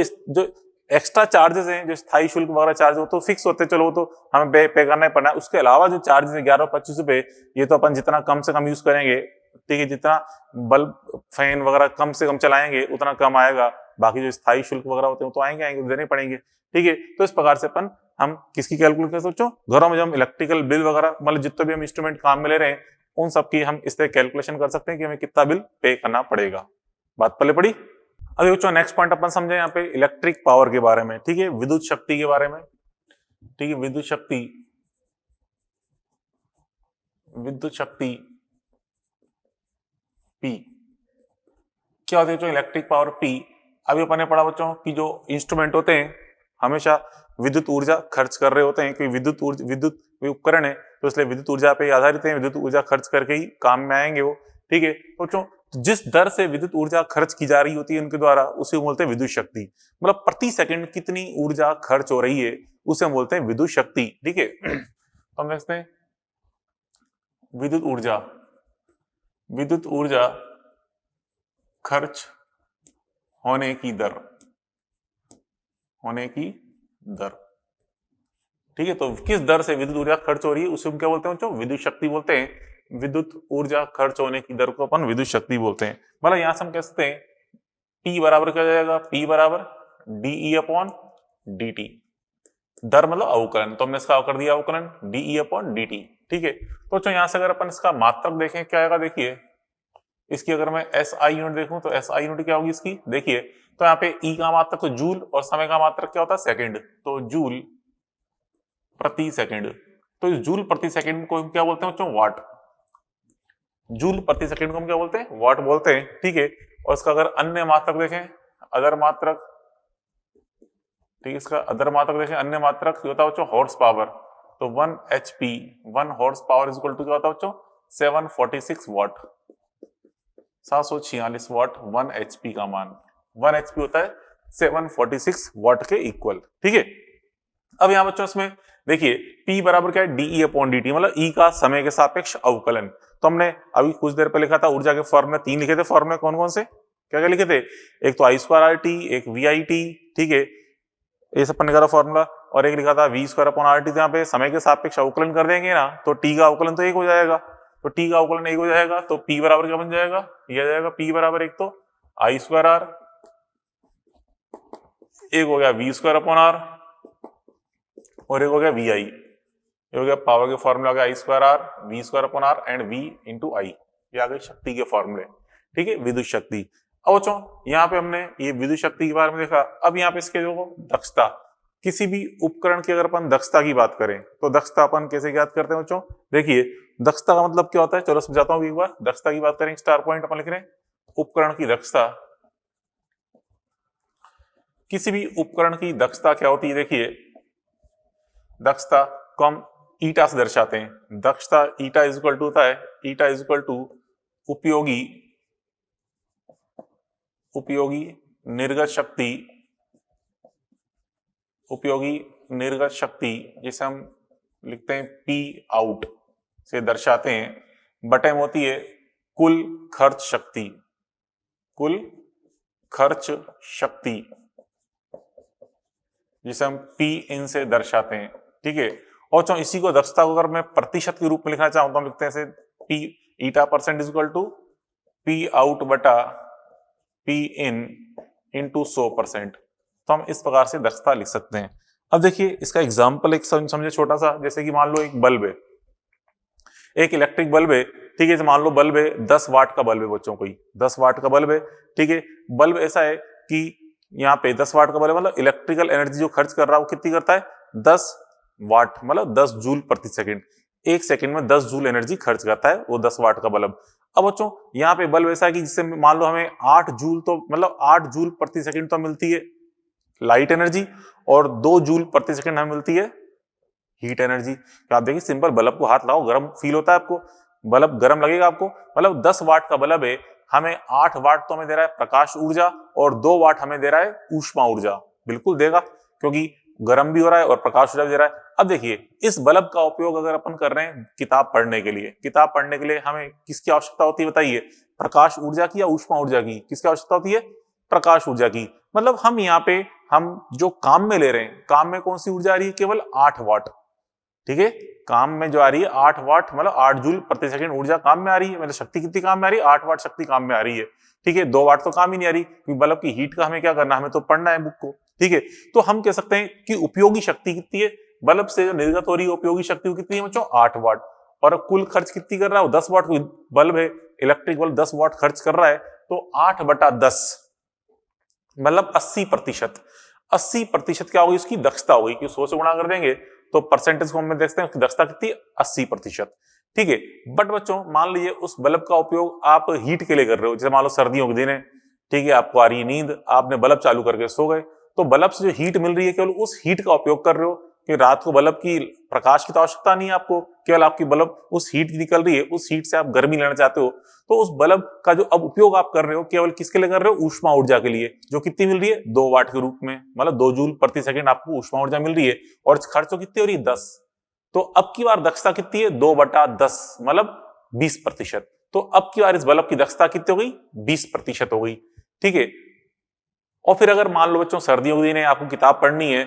एक्स्ट्रा चार्जेस हैं, जो स्थायी शुल्क वगैरह चार्ज हो तो फिक्स होते हैं, चलो वो तो हमें पे करना ही पड़ना है। उसके अलावा जो चार्जेस है 11-25 रुपए, ये तो अपन जितना कम से कम यूज करेंगे, ठीक है, जितना बल्ब फैन वगैरह कम से कम चलाएंगे उतना कम आएगा, बाकी जो स्थायी शुल्क वगैरह होते हैं तो आएंगे देने पड़ेंगे। ठीक है, तो इस प्रकार से अपन हम किसकी कैलकुलेट कर सकते हो? घरों में जब हम इलेक्ट्रिकल बिल वगैरह मतलब जितने भी हम इंस्ट्रूमेंट काम में ले रहे हैं उन सब की हम इस तरह कैलकुलेशन कर सकते हैं कि हमें कितना बिल पे करना पड़ेगा। बात पहले पड़ी। अभी बच्चों नेक्स्ट पॉइंट अपन समझे यहाँ पे इलेक्ट्रिक पावर के बारे में। ठीक है, विद्युत शक्ति के बारे में। ठीक है, विद्युत शक्ति P क्या होती है बच्चों? Electric power P। अभी अपन ने पढ़ा बच्चों कि जो इंस्ट्रूमेंट होते हैं हमेशा विद्युत ऊर्जा खर्च कर रहे होते हैं, क्योंकि विद्युत उपकरण है तो इसलिए विद्युत ऊर्जा पे आधारित है, विद्युत ऊर्जा खर्च करके ही काम में आएंगे वो। ठीक है बच्चों, जिस दर से विद्युत ऊर्जा खर्च की जा रही होती है उनके द्वारा, उसे बोलते हैं विद्युत शक्ति। मतलब प्रति सेकंड कितनी ऊर्जा खर्च हो रही है उसे हम बोलते हैं विद्युत शक्ति। ठीक है, तो हम देखते हैं विद्युत ऊर्जा खर्च होने की दर। ठीक है, तो किस दर से विद्युत ऊर्जा खर्च हो रही है उसे हम क्या बोलते हैं बच्चों? विद्युत शक्ति बोलते हैं। विद्युत ऊर्जा खर्च होने की दर को अपन विद्युत शक्ति बोलते हैं। मतलब यहां से हम कह सकते हैं P बराबर क्या जाएगा? P बराबर DE/dt। दर मतलब अवकलन, तो हमने इसका कर दिया अवकलन DE/dt। ठीक है, तो बच्चों यहां से अगर अपन इसका मात्रक देखें क्या आएगा? देखिए इसकी अगर मैं SI यूनिट देखूं तो SI यूनिट क्या होगी इसकी? देखिए तो यहाँ पे E का मात्रक तो जूल और समय का मात्रक क्या होता है? सेकंड, तो जूल प्रति सेकंड। तो इस जूल प्रति सेकंड को हम क्या बोलते हैं बच्चों? वाट। जूल प्रति सेकंड को हम क्या बोलते हैं? वाट बोलते हैं। ठीक है, और इसका अगर अन्य मात्रक देखें, अदर मात्रक, ठीक है, इसका अदर मात्रक देखें, अन्य मात्रक होता है बच्चों हॉर्स पावर। तो 1 HP 1 horsepower is equal to क्या होता है बच्चों? 746 वाट, 746 वाट 1 HP का मान। 1 HP होता है 746 वाट के इक्वल। ठीक है, अब यहां बच्चों इसमें देखिए P बराबर क्या है? DE/dt, मतलब E का समय के सापेक्ष अवकलन। तो हमने अभी कुछ देर पहले लिखा था ऊर्जा के फॉर्मूले 3 लिखे थे। फॉर्मूले कौन कौन से, क्या क्या लिखे थे? एक तो I²RT, एक VIT, ठीक है, ये सब अपन लिखा था फॉर्मूला, और एक लिखा था V²/RT। तो यहाँ पे समय के सापेक्ष अवकलन कर देंगे ना तो T का अवकलन तो 1 हो जाएगा, तो T का अवकलन 1 हो जाएगा, तो P बराबर क्या बन जाएगा? ये आ जाएगा P बराबर एक तो I²R, एक हो गया V²/R और एक हो गया VI। ये हो गया पावर के फॉर्मूला आ गया I²R, V²/R and V into I। ये आ गई शक्ति के फॉर्मूले। ठीक है, विद्युत शक्ति। अब बच्चों यहाँ पे हमने ये विद्युत शक्ति के बारे में देखा। अब यहाँ पे इसके जो दक्षता, किसी भी उपकरण की अगर अपन दक्षता की बात करें तो दक्षता अपन कैसे ज्ञात करते हैं बच्चों? देखिए दक्षता का मतलब क्या होता है, चलो समझाता हूँ एक बार। दक्षता की बात करें, स्टार पॉइंट अपन लिख रहे हैं, उपकरण की दक्षता। किसी भी उपकरण की दक्षता क्या होती है? देखिए दक्षता को हम ईटा से दर्शाते हैं। दक्षता ईटा इज इक्वल टू होता है, ईटा इज इक्वल टू उपयोगी निर्गत शक्ति, जिसे हम लिखते हैं P आउट से दर्शाते हैं, बटे में होती है कुल खर्च शक्ति, जिसे हम P इन से दर्शाते हैं। ठीक है, और जो इसी को दक्षता को अगर मैं प्रतिशत के रूप में लिखना चाहूं तो हम लिखते हैं P eta percent is equal to P out बटा P इन इंटू 100%। तो हम इस प्रकार से दक्षता लिख सकते हैं। अब देखिए इसका एग्जाम्पल एक समझे छोटा सा, जैसे कि मान लो एक बल्ब है, एक इलेक्ट्रिक बल्ब है, ठीक है, मान लो बल्ब है 10 वाट का बल्ब है बच्चों, कोई 10 वाट का बल्ब है, ठीक है। बल्ब ऐसा है कि यहाँ पे 10 वाट का बल्ब मतलब इलेक्ट्रिकल एनर्जी जो खर्च कर रहा है वो कितनी करता है, 10 वाट मतलब 10 जूल प्रति सेकंड। एक सेकंड में 10 जूल एनर्जी खर्च करता है वो 10 वाट का बल्ब। अब बच्चों यहाँ पे बल्ब ऐसा है कि जिससे मान लो हमें 8 जूल तो मतलब 8 जूल प्रति सेकंड तो मिलती है लाइट एनर्जी, और 2 जूल प्रति सेकंड हमें मिलती है हीट एनर्जी। तो आप देखिए सिंपल, बल्ब को हाथ लगाओ गर्म फील होता है आपको, बल्ब गर्म लगेगा आपको। मतलब 10 वाट का बल्ब है, हमें 8 वाट तो हमें दे रहा है प्रकाश ऊर्जा और 2 वाट हमें दे रहा है ऊष्मा ऊर्जा। बिल्कुल देगा, क्योंकि गर्म भी हो रहा है और प्रकाश ऊर्जा भी दे रहा है। अब देखिए इस बल्ब का उपयोग अगर अपन कर रहे हैं किताब पढ़ने के लिए, किताब पढ़ने के लिए हमें किसकी आवश्यकता होती है बताइए, प्रकाश ऊर्जा की या ऊष्मा ऊर्जा की? किसकी आवश्यकता होती है? प्रकाश ऊर्जा की। मतलब हम यहाँ पे हम जो काम में ले रहे हैं, काम में कौन सी ऊर्जा आ रही है? केवल 8 वाट, ठीक है। काम में जो आ रही है 8 वाट मतलब 8 जूल प्रति सेकंड ऊर्जा काम में आ रही है। मतलब शक्ति कितनी काम में आ रही है? 8 वाट शक्ति काम में आ रही है, ठीक है। 2 वाट तो काम ही नहीं आ रही, क्योंकि बल्ब की हीट का हमें क्या करना है, हमें तो पढ़ना है बुक को, ठीक है। तो हम कह सकते हैं कि उपयोगी शक्ति कितनी है, बल्ब से जो निर्गत हो रही है उपयोगी शक्ति कितनी है बच्चों? 8 वाट। और कुल खर्च कितनी कर रहा है? 10 वाट बल्ब है, इलेक्ट्रिक बल्ब 10 वाट खर्च कर रहा है, तो 8/10 मतलब 80%। 80% क्या होगी उसकी दक्षता होगी, कि 100 से गुणा कर देंगे तो परसेंटेज फॉर्म में देखते हैं उसकी दक्षता कितनी? 80%, ठीक है। बट बच्चों मान लीजिए उस बल्ब का उपयोग आप हीट के लिए कर रहे हो, जैसे मान लो सर्दियों के दिन है, ठीक है, आपको आ रही है नींद, आपने बल्ब चालू करके सो गए, तो बल्ब से जो हीट मिल रही है केवल उस हीट का उपयोग कर रहे हो, कि रात को बल्ब की प्रकाश की तो आवश्यकता नहीं है आपको, केवल आपकी बल्ब उस हीट निकल रही है, उस हीट से आप गर्मी लेना चाहते हो, तो उस बल्ब का जो अब उपयोग आप कर रहे हो केवल किसके लिए कर रहे हो? ऊष्मा ऊर्जा के लिए, जो कितनी मिल रही है? 2 वाट के रूप में, मतलब 2 जूल प्रति सेकंड आपको ऊष्मा ऊर्जा मिल रही है, और खर्च तो कितनी हो रही है? 10। तो अब की बार दक्षता कितनी है? 2/10 मतलब 20%। तो अब की बार इस बल्ब की दक्षता कितनी हो गई? 20% हो गई, ठीक है। और फिर अगर मान लो बच्चों सर्दियों के दिन है, आपको किताब पढ़नी है,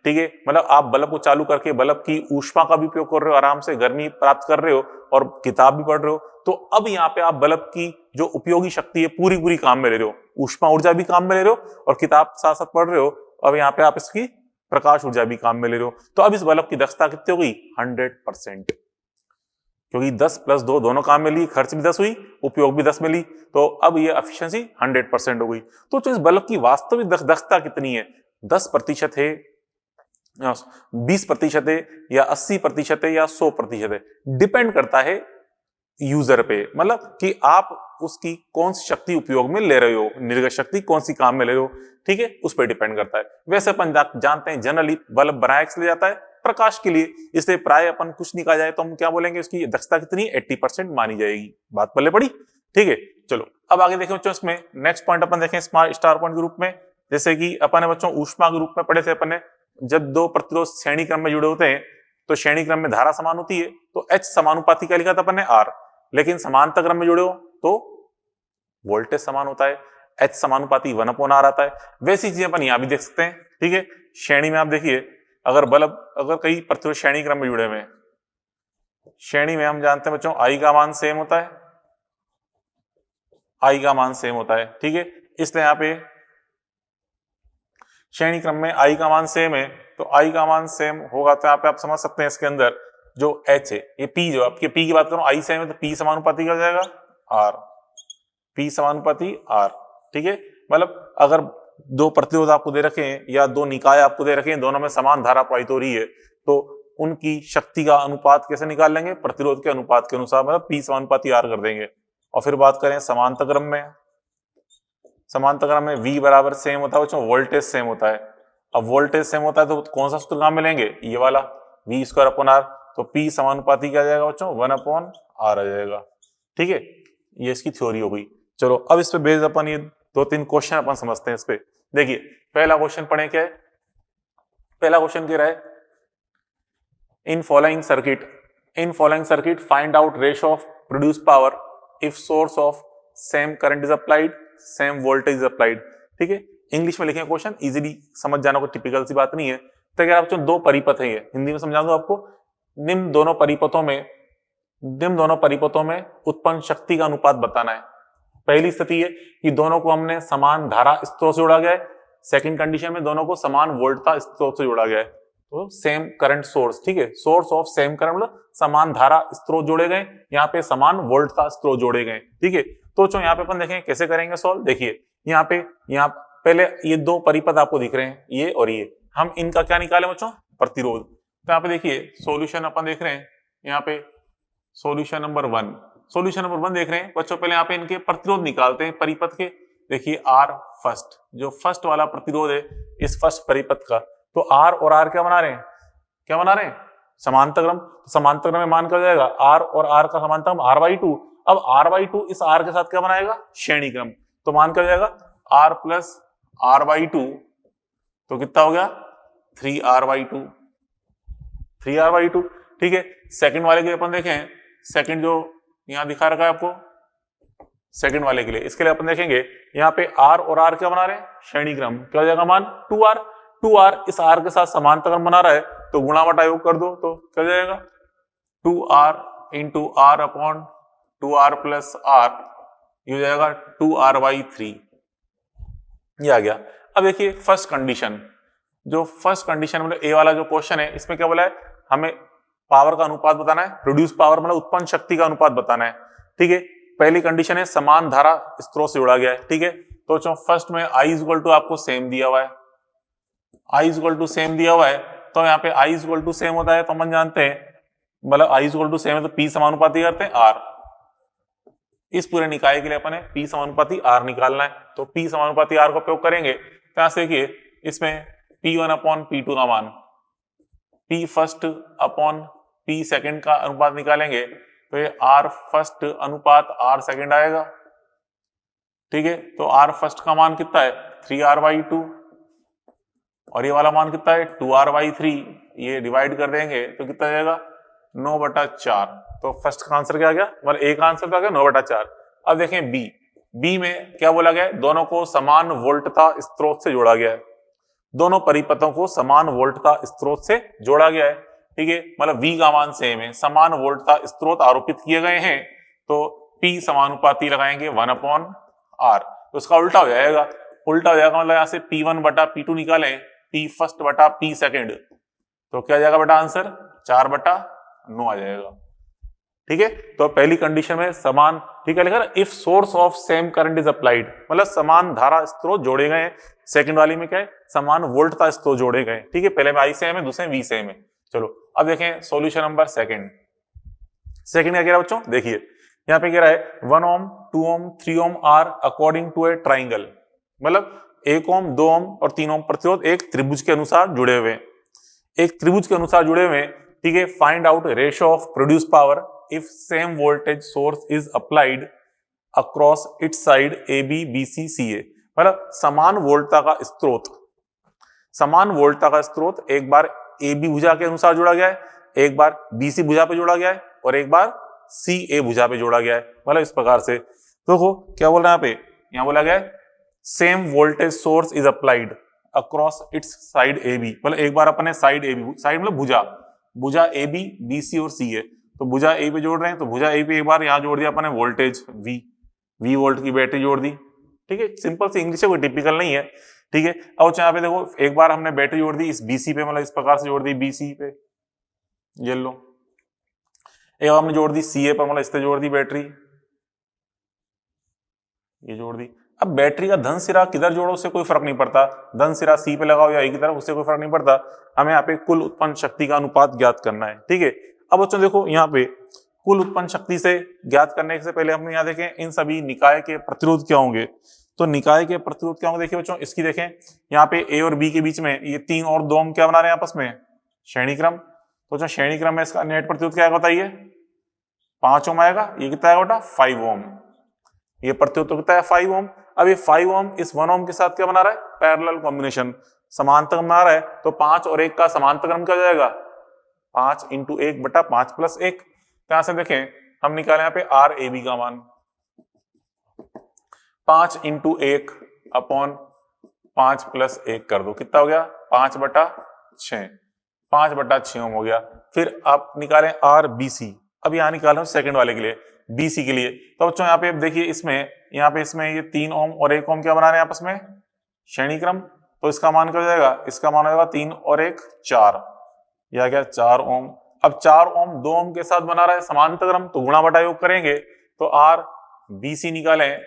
ठीक है, मतलब आप बल्ब को चालू करके बल्ब की ऊष्मा का भी उपयोग कर रहे हो, आराम से गर्मी प्राप्त कर रहे हो और किताब भी पढ़ रहे हो, तो अब यहाँ पे आप बल्ब की जो उपयोगी शक्ति है पूरी पूरी काम में ले रहे हो, ऊष्मा ऊर्जा भी काम में ले रहे हो और किताब साथ साथ पढ़ रहे हो। अब यहाँ पे आप इसकी प्रकाश ऊर्जा भी काम में ले रहे हो, तो अब इस बल्ब की दक्षता कितनी हो गई? 100%, क्योंकि 10 + 2 दोनों काम में ली, खर्च भी 10 हुई, उपयोग भी 10 में ली, तो अब ये एफिशिएंसी 100% हो गई। तो इस बल्ब की वास्तविक दक्षता कितनी है? 10% है, 20% है, या 80% है, या 100% है, डिपेंड करता है यूजर पे, मतलब कि आप उसकी कौन सी शक्ति उपयोग में ले रहे हो, निर्गत शक्ति कौन सी काम में ले रहे हो, ठीक है, उस पर डिपेंड करता है। वैसे अपन जानते हैं जनरली बल्ब बनाया किस लिए जाता है? प्रकाश के लिए, इसलिए प्राय अपन कुछ नहीं कहा जाए तो हम क्या बोलेंगे, उसकी दक्षता कितनी? 80% मानी जाएगी। बात पल्ले पड़ी, ठीक है। चलो अब आगे देखें बच्चों, इसमें नेक्स्ट पॉइंट अपन देखें स्मार्ट स्टार पॉइंट के रूप में, जैसे कि अपन ने बच्चों ऊष्मा के रूप में पढ़े थे अपन ने, जब दो प्रतिरोध श्रेणी क्रम में जुड़े होते हैं तो श्रेणी क्रम में धारा समान होती है, तो H समानुपाती क्या लिखा था अपन ने? R। लेकिन समांतर क्रम में जुड़े हो तो वोल्टेज समान होता है, H समानुपाती 1/R आता है। वैसी चीजें अपन यहां भी देख सकते हैं, ठीक है। श्रेणी में आप देखिए, अगर कई प्रतिरोध श्रेणी क्रम में जुड़े हुए हैं, श्रेणी में हम जानते हैं बच्चों I का मान सेम होता है, I का मान सेम होता है, ठीक है। इसलिए यहाँ पे श्रेणी क्रम में I का मान सेम है, तो I का मान सेम होगा, तो यहाँ पे आप समझ सकते हैं इसके अंदर जो H है, ये P जो आपके P की बात करूं, I सेम है तो P समानुपाती क्या हो जाएगा? R, P समानुपाती R, ठीक है। मतलब अगर दो प्रतिरोध आपको दे रखे हैं या दो निकाय आपको दे रखे हैं, दोनों में समान धारा प्रवाहित हो रही है, तो उनकी शक्ति का अनुपात कैसे निकाल लेंगे? प्रतिरोध के अनुपात के अनुसार, मतलब P समानुपाती R कर देंगे। और फिर बात करें समांतर क्रम में, समांतर क्रम में V बराबर सेम होता है बच्चों, वोल्टेज सेम होता है। अब वोल्टेज सेम होता है तो कौन सा सूत्र काम में लेंगे? ये वाला V²/R, तो P समानुपाती क्या आ जाएगा बच्चों? 1/R आ जाएगा, ठीक है। ये इसकी थ्योरी हो गई। चलो अब इस पे बेस्ड अपन ये 2-3 क्वेश्चन अपन समझते हैं इस पे। देखिए पहला क्वेश्चन पढ़े क्या है? पहला क्वेश्चन कह रहा है, in following circuit find out ratio of produce power if source of same current is applied, same voltage is applied, ठीक है। इंग्लिश में लिखे क्वेश्चन, इजीली समझ जाना, कोई टिपिकल सी बात नहीं है। तो अगर आप दो परिपथ है, ये हिंदी में समझा दूं आपको, निम्न दोनों परिपथों में उत्पन्न शक्ति का अनुपात बताना है। पहली स्थिति है कि दोनों को हमने समान धारा स्रोत से जोड़ा गया है, सेकंड कंडीशन में दोनों को समान वोल्टता स्रोत से जोड़ा गया है। तो सेम करंट सोर्स, ठीक है, सोर्स ऑफ सेम करंट मतलब समान धारा स्रोत जोड़े गए, यहाँ पे समान वोल्ट का स्रोत जोड़े गए, ठीक है। तो यहाँ पे अपन देखें कैसे करेंगे सॉल्व। देखिए यहाँ पहले ये दो परिपथ आपको दिख रहे हैं, ये और ये, हम इनका क्या निकाले बच्चों, प्रतिरोध। तो यहाँ पे देखिए सॉल्यूशन अपन देख रहे हैं, यहाँ पे सॉल्यूशन नंबर 1 देख रहे हैं बच्चों। पहले यहाँ पे इनके प्रतिरोध निकालते हैं परिपथ के। देखिए आर फर्स्ट, जो फर्स्ट वाला प्रतिरोध है इस फर्स्ट परिपथ का, तो आर और आर क्या बना रहे हैं, क्या बना रहे हैं, समांतरक्रम। समांतरक्रम में मान कर जाएगा आर और आर का समांतरक्रम r/2। अब r/2 इस r के साथ क्या बनाएगा, श्रेणी क्रम। तो मान कर जाएगा r प्लस r/2, तो कितना हो गया 3r/2, 3r/2, ठीक है। सेकंड वाले के लिए अपन देखें, सेकंड जो यहां दिखा रखा है आपको, सेकंड वाले के लिए, इसके लिए अपन देखेंगे यहाँ पे r और r क्या बना रहे हैं, श्रेणी क्रम। क्या हो जाएगा मान 2r, 2r इस r के साथ समांतरक्रम बना रहा है, तो गुणा बटा योग कर दो, तो क्या जाएगा 2r into r upon 2r plus r, ये हो जाएगा 2r/3, ये आ गया। अब देखिए फर्स्ट कंडीशन, जो फर्स्ट कंडीशन मतलब ए वाला जो क्वेश्चन है, इसमें क्या बोला है, हमें पावर का अनुपात बताना है, प्रोड्यूस पावर मतलब उत्पन्न शक्ति का अनुपात बताना है, ठीक है। पहली कंडीशन है समान धारा स्रोत से जुड़ा गया है, ठीक है। तो फर्स्ट में I इक्वल टू आपको सेम दिया हुआ है, I इक्वल टू सेम दिया हुआ है, तो यहाँ पे I इक्वल टू सेम होता है, तो हम जानते हैं मतलब I इक्वल टू सेम है तो P समानुपाती करते हैं R। इस पूरे निकाय के लिए अपन P समानुपाती R निकालना है, तो P समानुपाती R का उपयोग करेंगे। तो यहाँ से देखिए इसमें P1 अपॉन P2 का मान, P first upon P second का अनुपात निकालेंगे, तो ये R फर्स्ट अनुपात R सेकंड आएगा, ठीक है। तो R फर्स्ट का मान कितना है 3r/2, और ये वाला मान कितना है 2r/3, ये डिवाइड कर देंगे तो कितना जाएगा 9/4। तो फर्स्ट का आंसर क्या आ गया, मतलब एक आंसर तो आ गया 9/4। अब देखें बी में क्या बोला गया है, दोनों को समान वोल्टता स्रोत से जोड़ा गया है, दोनों परिपथों को समान वोल्टता स्रोत से जोड़ा गया है, ठीक है। मतलब V का मान सेम है, समान वोल्टता स्रोत आरोपित किए गए हैं, तो P समानुपाती लगाएंगे 1/R, तो उसका उल्टा हो जाएगा, मतलब यहाँ से P1/P2 निकालें, P फर्स्ट बटा P सेकंड, तो क्या जाएगा बेटा आंसर 4/9 आ जाएगा, ठीक है। तो पहली कंडीशन में समान, ठीक है, लिखा ना if source of same current is applied, मतलब समान धारा स्रोत जोड़े गए। सेकंड वाली में क्या है, समान वोल्टता स्रोत जोड़े गए, ठीक है। पहले में I सेम है, दूसरे में V सेम है। चलो अब देखें सॉल्यूशन नंबर सेकंड क्या कह रहा है बच्चों, देखिए यहाँ पे कह रहा है 1 ohm 2 ohm 3 ohm are according to a triangle, मतलब 1 ohm 2 ohm और 3 ohm प्रतिरोध एक त्रिभुज के अनुसार जुड़े हुए, एक त्रिभुज के अनुसार जुड़े हुए, ठीक है। Find out ratio of produce power if same voltage source is applied across its side A B B C C A, मतलब समान वोल्टता का स्रोत, समान वोल्टता का स्रोत एक बार ए बी भुजा के अनुसार जोड़ा गया है, एक बार बी सी भुजा पे जोड़ा गया है, और एक बार सी ए भुजा पे जोड़ा गया है, मतलब इस प्रकार से। देखो क्या बोल रहा है यहाँ पे, यहाँ बोला गया है same voltage source is applied across its side A B, मतलब एक बार अपने साइड ए बी, साइड मतलब भुजा ए बी बी सी और सी ए, तो भुजा ए पे जोड़ रहे हैं, तो भुजा ए पे एक बार यहाँ जोड़ दिया अपने वोल्टेज वी वोल्ट की बैटरी जोड़ दी, ठीक है। सिंपल सी इंग्लिश है, कोई टिपिकल नहीं है, ठीक है। अब यहाँ पे देखो एक बार हमने बैटरी जोड़ दी इस बीसी पे, मतलब इस प्रकार से जोड़ दी बीसी पे, ये लो, एक बार हमने जोड़ दी सी ए पर, मतलब इससे जोड़ दी बैटरी, ये जोड़ दी। अब बैटरी का धन सिरा किधर जोड़ो उससे कोई फर्क नहीं पड़ता, धन सिरा सी पे लगाओ या ए की तरफ, उससे कोई फर्क नहीं पड़ता, हमें यहाँ पे कुल उत्पन्न शक्ति का अनुपात ज्ञात करना है, ठीक है। अब बच्चों देखो यहाँ पे कुल उत्पन्न शक्ति से ज्ञात करने से पहले हमने यहाँ देखें इन सभी निकाय के प्रतिरोध क्या होंगे, तो निकाय के प्रतिरोध क्या होंगे, देखिए बच्चों इसकी देखें यहाँ पे ए और बी के बीच में ये 3 और 2 ohm क्या बना रहे हैं आपस में, श्रेणी क्रम। तो जो श्रेणी क्रम में इसका नेट प्रतिरोध क्या बताइए 5 ohm आएगा, ये कितना आएगा बेटा 5 ohm, ये प्रतिरोध तो कितना है 5 ohm। अब ये 5 ohm इस 1 ohm के साथ क्या बना रहा है, पैरेलल कॉम्बिनेशन, समांतर बना रहा है, तो 5 और 1 का समांतर क्रम क्या हो जाएगा 5 × 1/5 + 1। यहां से देखें हम निकाले यहाँ पे आर ए बी का मान 5 × 1 अपॉन 5 + 1 कर दो, कितना हो गया 5/6, 5/6 ohm हो गया। फिर आप निकालें आर बी सी, अब यहाँ निकाल रहे हो सेकंड वाले के लिए बी सी के लिए, तो बच्चों यहाँ पे देखिए इसमें ये 3 ohm और 1 ohm क्या बना रहे हैं आपस में, श्रेणी क्रम, तो इसका मान क्या हो जाएगा, इसका मान हो जाएगा 3 और 1 4, यह आ गया 4 ओम। अब 4 ओम 2 ओम के साथ बना रहा है समांतर क्रम, तो गुणा बटा योग करेंगे तो आर बी सी निकालें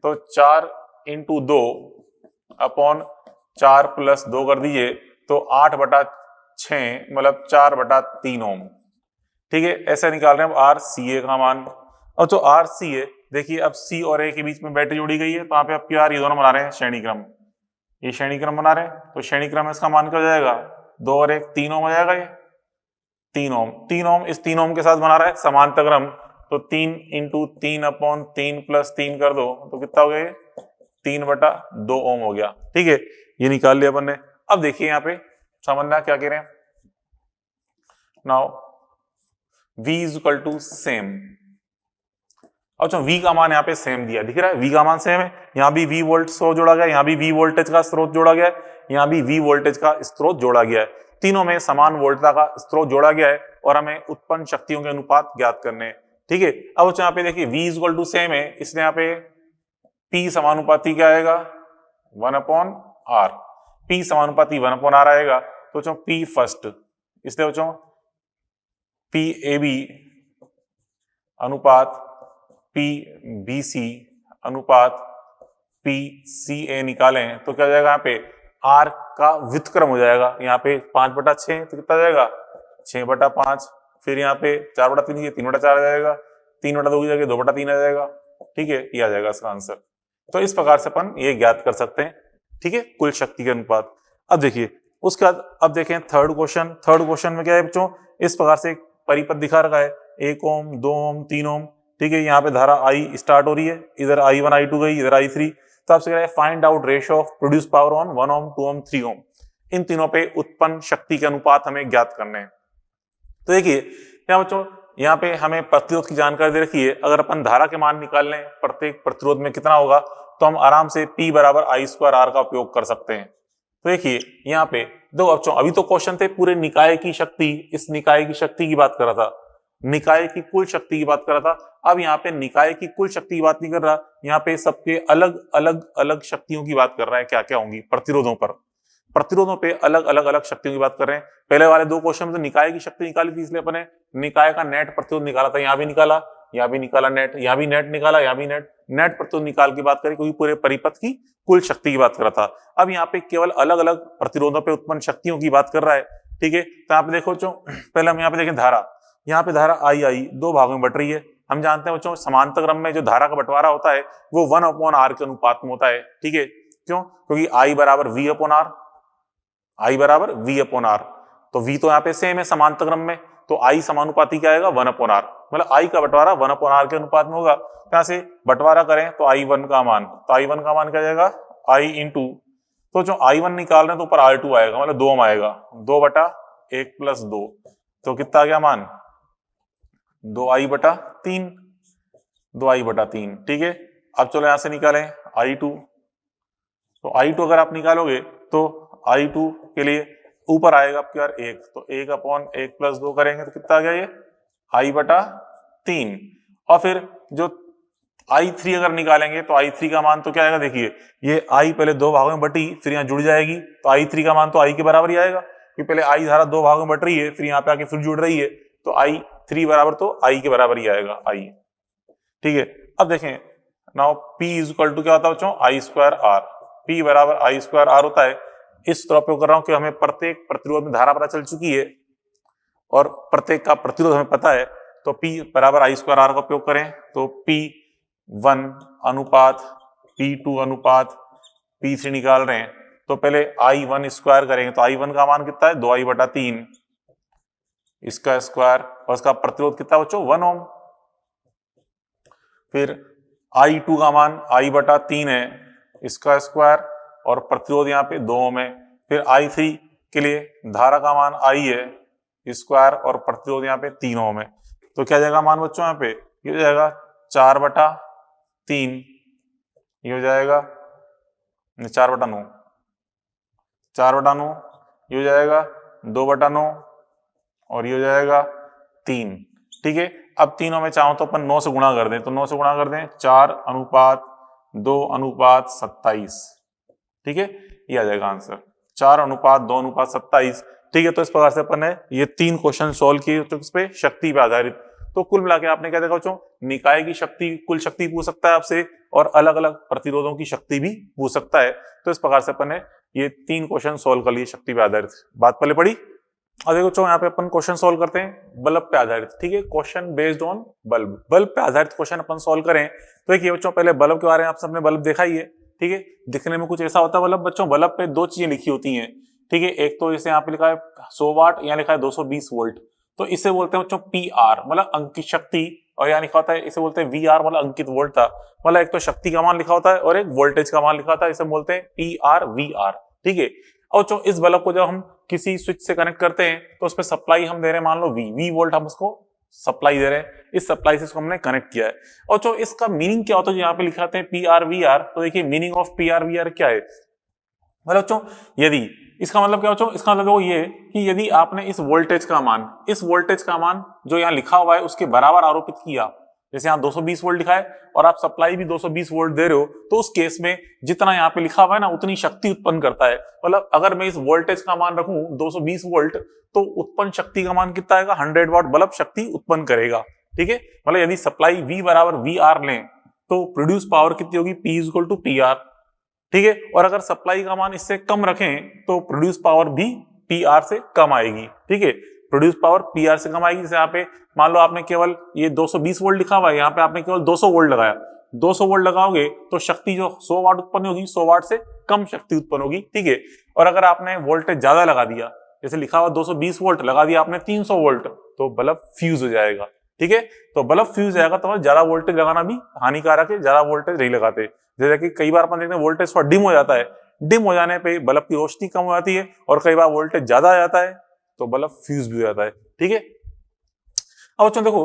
तो 4 इंटू 2 अपॉन 4 प्लस 2 कर दीजिए तो 8/6 मतलब 4/3 ओम। ठीक है, ऐसा निकाल रहे हैं अब आर सी ए का मान। और जो आर सी ए देखिए, अब सी और ए के बीच में बैटरी जोड़ी गई है तो यहाँ पे अब क्या ये दोनों बना रहे हैं श्रेणी क्रम, ये श्रेणी क्रम बना रहे हैं, तो श्रेणी क्रम इसका मान क्या हो जाएगा 2 और 1 3 ओम हो जाएगा, ये 3 ओम। 3 ओम इस 3 ओम के साथ बना रहा है समांतर क्रम, तो 3 इंटू 3 अपॉन 3 प्लस 3 कर दो तो कितना हो गया ये 3/2 ओम हो गया। ठीक है, ये निकाल लिया अपन ने। अब देखिए यहाँ पे समझना क्या कह रहे हैं, now V is equal to same. अच्छा, V का मान यहाँ पे सेम दिया, दिख रहा है V का मान सेम है, यहाँ भी V वोल्ट स्रोत जोड़ा गया, यहाँ भी V वोल्टेज का स्रोत जोड़ा गया है, यहाँ भी V वोल्टेज का स्रोत जोड़ा गया है, तीनों में समान वोल्टता का स्रोत जोड़ा गया है और हमें उत्पन्न शक्तियों के अनुपात ज्ञात करने हैं। ठीक है, अब यहाँ पे देखिए V is equal to same है, इसलिए यहाँ पे P समानुपाती क्या आएगा 1/R। P समानुपाती 1/R आएगा तो बच्चों P फर्स्ट, इसलिए बच्चों PAB अनुपात PBC अनुपात PCA निकालें तो क्या हो जाएगा यहाँ पे R का व्युत्क्रम हो जाएगा, यहाँ पे 5/6 तो कितना जाएगा 6/5, फिर यहाँ पे 4/3 ये 3/4 आ जाएगा, 3/2 की जगह 2/3 आ जाएगा। ठीक है, ये आ जाएगा इसका आंसर। तो इस प्रकार से अपन ये ज्ञात कर सकते हैं। ठीक है, कुल शक्ति के अनुपात। अब देखिए उसके बाद अब देखें थर्ड क्वेश्चन। थर्ड क्वेश्चन में क्या है बच्चों, इस प्रकार से एक परिपथ दिखा रखा है 1 ओम 2 ओम 3 ओम। ठीक है, यहाँ पे धारा आई स्टार्ट हो रही है, इधर I1 I2 गई, इधर I3। तो आपसे कह रहा है find out ratio of produce power on 1 ओम 2 ओम 3 ओम। इन तीनों पे उत्पन्न शक्ति के अनुपात हमें ज्ञात करने हैं। तो देखिए यहाँ बच्चों, यहाँ पे हमें प्रतिरोध की जानकारी दे रखी है, अगर अपन धारा के मान निकाल लें प्रत्येक प्रतिरोध में कितना होगा तो हम आराम से P बराबर I2R का उपयोग कर सकते हैं। तो देखिए यहाँ पे दो बच्चों, अभी तो क्वेश्चन थे पूरे निकाय की शक्ति, इस निकाय की शक्ति की बात कर रहा था, निकाय की कुल शक्ति की बात कर रहा था। अब यहाँ पे निकाय की कुल शक्ति की बात नहीं कर रहा, यहाँ पे सबके अलग अलग अलग शक्तियों की बात कर रहा है, क्या क्या होंगी प्रतिरोधों पर, प्रतिरोधों पे अलग अलग अलग शक्तियों की बात कर रहे हैं। पहले वाले दो क्वेश्चन में तो निकाय की शक्ति निकाली थी, इसलिए अपने निकाय का नेट प्रतिरोध निकाला था, यहाँ भी निकाला, यहाँ भी निकाला नेट, यहाँ भी नेट निकाला, यहाँ भी नेट प्रतिरोध निकाल की बात करी, क्योंकि पूरे परिपथ की कुल शक्ति की बात कर रहा था। अब यहाँ पे केवल अलग अलग प्रतिरोधों पे उत्पन्न शक्तियों की बात कर रहा है। ठीक है, तो यहाँ पे देखो बच्चों, पहले हम यहाँ पे देखें धारा, यहाँ पे धारा आई दो भागों में बट रही है। हम जानते हैं बच्चों समांतर क्रम में जो धारा का बंटवारा होता है वो 1/R के अनुपात में होता है। ठीक है, क्यों, क्योंकि I बराबर V/R, I बराबर V/R, तो V तो यहाँ पे सेम है समांतर क्रम में, तो I समानुपाती क्या आएगा 1/R, मतलब I का बंटवारा 1/R के अनुपात में होगा। यहाँ से बंटवारा करें तो I1 का मान, तो I1 का मान क्या जाएगा I इंटू, तो जो I1 निकाल रहे हैं तो ऊपर R2 आएगा, मतलब 2 आएगा, 2/1 प्लस 2, तो कितना आ गया मान 2I/3, 2I/3। ठीक है, अब चलो यहां से निकालें I2, तो I2 अगर आप निकालोगे तो I2 के लिए ऊपर आएगा आपके यार 1, तो 1/1 प्लस 2 करेंगे तो कितना आ गया ये I/3। और फिर जो I3 अगर निकालेंगे तो I3 का मान तो क्या आएगा, देखिए ये I पहले दो भागों में बटी फिर यहाँ जुड़ जाएगी, तो I3 का मान तो I के बराबर ही आएगा, कि पहले I धारा दो भागों में बट रही है फिर यहाँ पे आके फिर जुड़ रही है, तो I3 बराबर तो I के बराबर ही आएगा I। ठीक है, अब देखें now P is equal to क्या होता है बच्चों I2R, P बराबर I2R होता है। इस तरह उपयोग कर रहा हूं कि हमें प्रत्येक प्रतिरोध में धारा पता चल चुकी है और प्रत्येक का प्रतिरोध हमें पता है, तो P बराबर I2R का उपयोग करें तो P1 अनुपात P2 अनुपात P3 निकाल रहे हैं, तो पहले I1 स्क्वायर करेंगे तो I1 का मान कितना है 2I/3, इसका स्क्वायर, और इसका प्रतिरोध कितना बच्चों 1 ओम। फिर I2 का मान I/3 है, इसका स्क्वायर, और प्रतिरोध यहाँ पे 2 ओम है। फिर I3 के लिए धारा का मान I है स्क्वायर और प्रतिरोध यहाँ पे 3 ओम है, तो क्या जाएगा मान बच्चों यहाँ पे, ये हो जाएगा 4/3, ये हो जाएगा 4/9, 4/9, ये हो जाएगा 2/9 और ये हो जाएगा 3। ठीक है, अब तीनों में चाहो तो अपन 9 से गुणा कर दें, तो 9 से गुणा कर दें 4/2/27। ठीक है, ये आ जाएगा आंसर 4/2/27। ठीक है, तो इस प्रकार से अपन ने ये 3 क्वेश्चन सॉल्व किए तो इस पे शक्ति पे आधारित। तो कुल मिला के आपने क्या देखा बच्चों, निकाय की शक्ति, कुल शक्ति पूछ सकता है आपसे और अलग अलग प्रतिरोधों की शक्ति भी पूछ सकता है। तो इस प्रकार से अपन ने ये 3 क्वेश्चन सॉल्व कर लिए शक्ति पे आधारित। बात पहले पड़ी। और देखो बच्चों यहाँ पे अपन क्वेश्चन सॉल्व करते हैं बल्ब पे आधारित। ठीक है, question based on bulb, bulb पे आधारित क्वेश्चन अपन सॉल्व करें। तो देखिए बच्चों, पहले बल्ब के बारे में आप सबने बल्ब देखा ही है। ठीक है, दिखने में कुछ ऐसा होता है बल्ब। बच्चों बल्ब पे 2 चीजें लिखी होती हैं। ठीक है, एक तो जैसे यहाँ पे लिखा है 100 वाट, यहाँ लिखा है 220 वोल्ट, तो इसे बोलते हैं बच्चों PR, मतलब अंकित शक्ति। और यहाँ लिखा होता है, इसे बोलते हैं VR, मतलब अंकित वोल्ट था। मतलब एक तो शक्ति का मान लिखा होता है और एक वोल्टेज का मान लिखा होता है, इसे बोलते हैं PR VR। ठीक है, और जो इस बल्ब को जब हम किसी स्विच से कनेक्ट करते हैं तो उसमें सप्लाई हम दे रहे हैं, मान लो V वोल्ट हम उसको सप्लाई दे रहे हैं, इस सप्लाई से इसको हमने कनेक्ट किया है। और जो इसका मीनिंग क्या होता है, जो यहाँ पे लिखाते हैं PR VR, तो देखिए मीनिंग ऑफ PR VR क्या है। मतलब बच्चों यदि इसका मतलब क्या बच्चों, इसका मतलब वो ये कि यदि आपने इस वोल्टेज का मान जो यहाँ लिखा हुआ है उसके बराबर आरोपित किया, जैसे यहाँ 220 वोल्ट लिखा है और आप सप्लाई भी 220 वोल्ट दे रहे हो, तो उस केस में जितना यहाँ पे लिखा हुआ है ना उतनी शक्ति उत्पन्न करता है। मतलब अगर मैं इस वोल्टेज का मान रखूं 220 वोल्ट, तो उत्पन्न शक्ति का मान कितना आएगा, 100 वाट बल्ब शक्ति उत्पन्न करेगा। ठीक है, मतलब यदि सप्लाई V बराबर VR लें तो प्रोड्यूस पावर कितनी होगी, P = PR। ठीक है, और अगर सप्लाई का मान इससे कम रखें तो प्रोड्यूस पावर भी PR से कम आएगी। ठीक है, प्रोड्यूस पावर PR से कम आएगी। जैसे यहाँ पे मान लो आपने केवल ये 220 वोल्ट लिखा हुआ है, यहाँ पे आपने केवल 200 वोल्ट लगाया, 200 वोल्ट लगाओगे तो शक्ति जो 100 वाट उत्पन्न होगी 100 वाट से कम शक्ति उत्पन्न होगी। ठीक है, और अगर आपने वोल्टेज ज्यादा लगा दिया, जैसे लिखा हुआ 220 वोल्ट लगा दिया आपने 300 वोल्ट, तो बल्ब फ्यूज हो जाएगा। ठीक है, तो बल्ब फ्यूज हो जाएगा, तो ज्यादा वोल्टेज लगाना भी हानिकारक है, ज्यादा वोल्टेज नहीं लगाते। जैसे कि कई बार अपन देखते हैं वोल्टेज थोड़ा डिम हो जाता है, डिम हो जाने पे बल्ब की रोशनी कम हो जाती है, और कई बार वोल्टेज ज्यादा आ जाता है तो बल्ब फ्यूज भी हो जाता है। ठीक है, अब बच्चों देखो,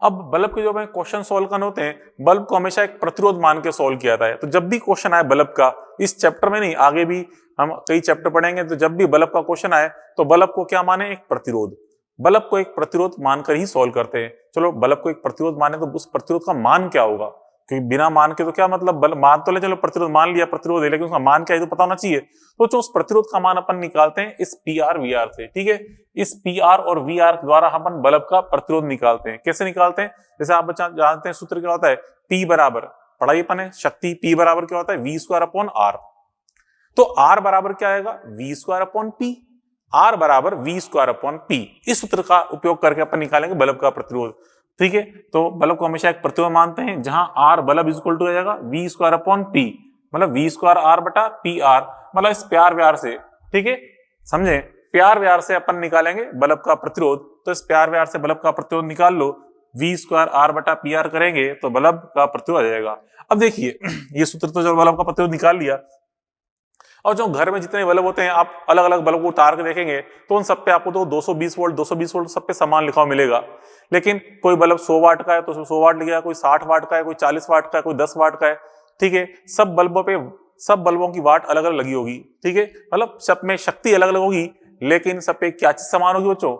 अब बल्ब के जो हमें क्वेश्चन सॉल्व करने होते हैं, बल्ब को हमेशा एक प्रतिरोध मान के सॉल्व किया जाता है। तो जब भी क्वेश्चन आए बल्ब का, इस चैप्टर में नहीं, आगे भी हम कई चैप्टर पढ़ेंगे, तो जब भी बल्ब का क्वेश्चन आए तो बल्ब को क्या माने, एक प्रतिरोध। बल्ब को एक प्रतिरोध मानकर ही सॉल्व करते हैं। चलो बल्ब को एक प्रतिरोध माने तो उस प्रतिरोध का मान क्या होगा, क्योंकि बिना मान के तो क्या मतलब, बल्ब मान तो ले, चलो प्रतिरोध मान लिया, प्रतिरोध है, लेकिन उसका मान क्या है तो पता होना चाहिए। तो जो उस प्रतिरोध का मान अपन निकालते हैं इस PR VR से। ठीक है, इस PR और VR द्वारा अपन बल्ब का प्रतिरोध निकालते हैं। कैसे निकालते हैं, जैसे आप बच्चा जानते हैं सूत्र क्या होता है, P बराबर, पढ़ाई अपन है शक्ति, P बराबर क्या होता है, V²/R। तो R बराबर क्या आएगा, V²/P, R बराबर V²/P। इस सूत्र का उपयोग करके अपन निकालेंगे बल्ब का प्रतिरोध। ठीक है, तो बल्ब को हमेशा एक प्रतिरोध मानते हैं, जहां R बल्ब इक्वल हो जाएगा V²/P, मतलब V²R/PR, मतलब इस प्यार व्यार से। ठीक है, समझे, प्यार व्यार से अपन निकालेंगे बल्ब का प्रतिरोध। तो इस प्यार व्यार से बल्ब का प्रतिरोध निकाल लो, V²R/PR करेंगे तो बल्ब का प्रतिरोध आ जाएगा। अब देखिए ये सूत्र तो जो बल्ब का प्रतिरोध निकाल लिया, और जो घर में जितने बल्ब होते हैं आप अलग अलग बल्ब को उतार के देखेंगे तो उन सब पे आपको तो 220 वोल्ट सब पे समान लिखा हुआ मिलेगा। लेकिन कोई बल्ब 100 वाट का है तो 100 वाट लिखा है, कोई 60 वाट का है, कोई 40 वाट का है, कोई 10 वाट का है। ठीक है, सब बल्बों की वाट अलग अलग लगी होगी। ठीक है, मतलब सब में शक्ति अलग अलग होगी, लेकिन सब पे क्या चीज समान होगी बच्चों,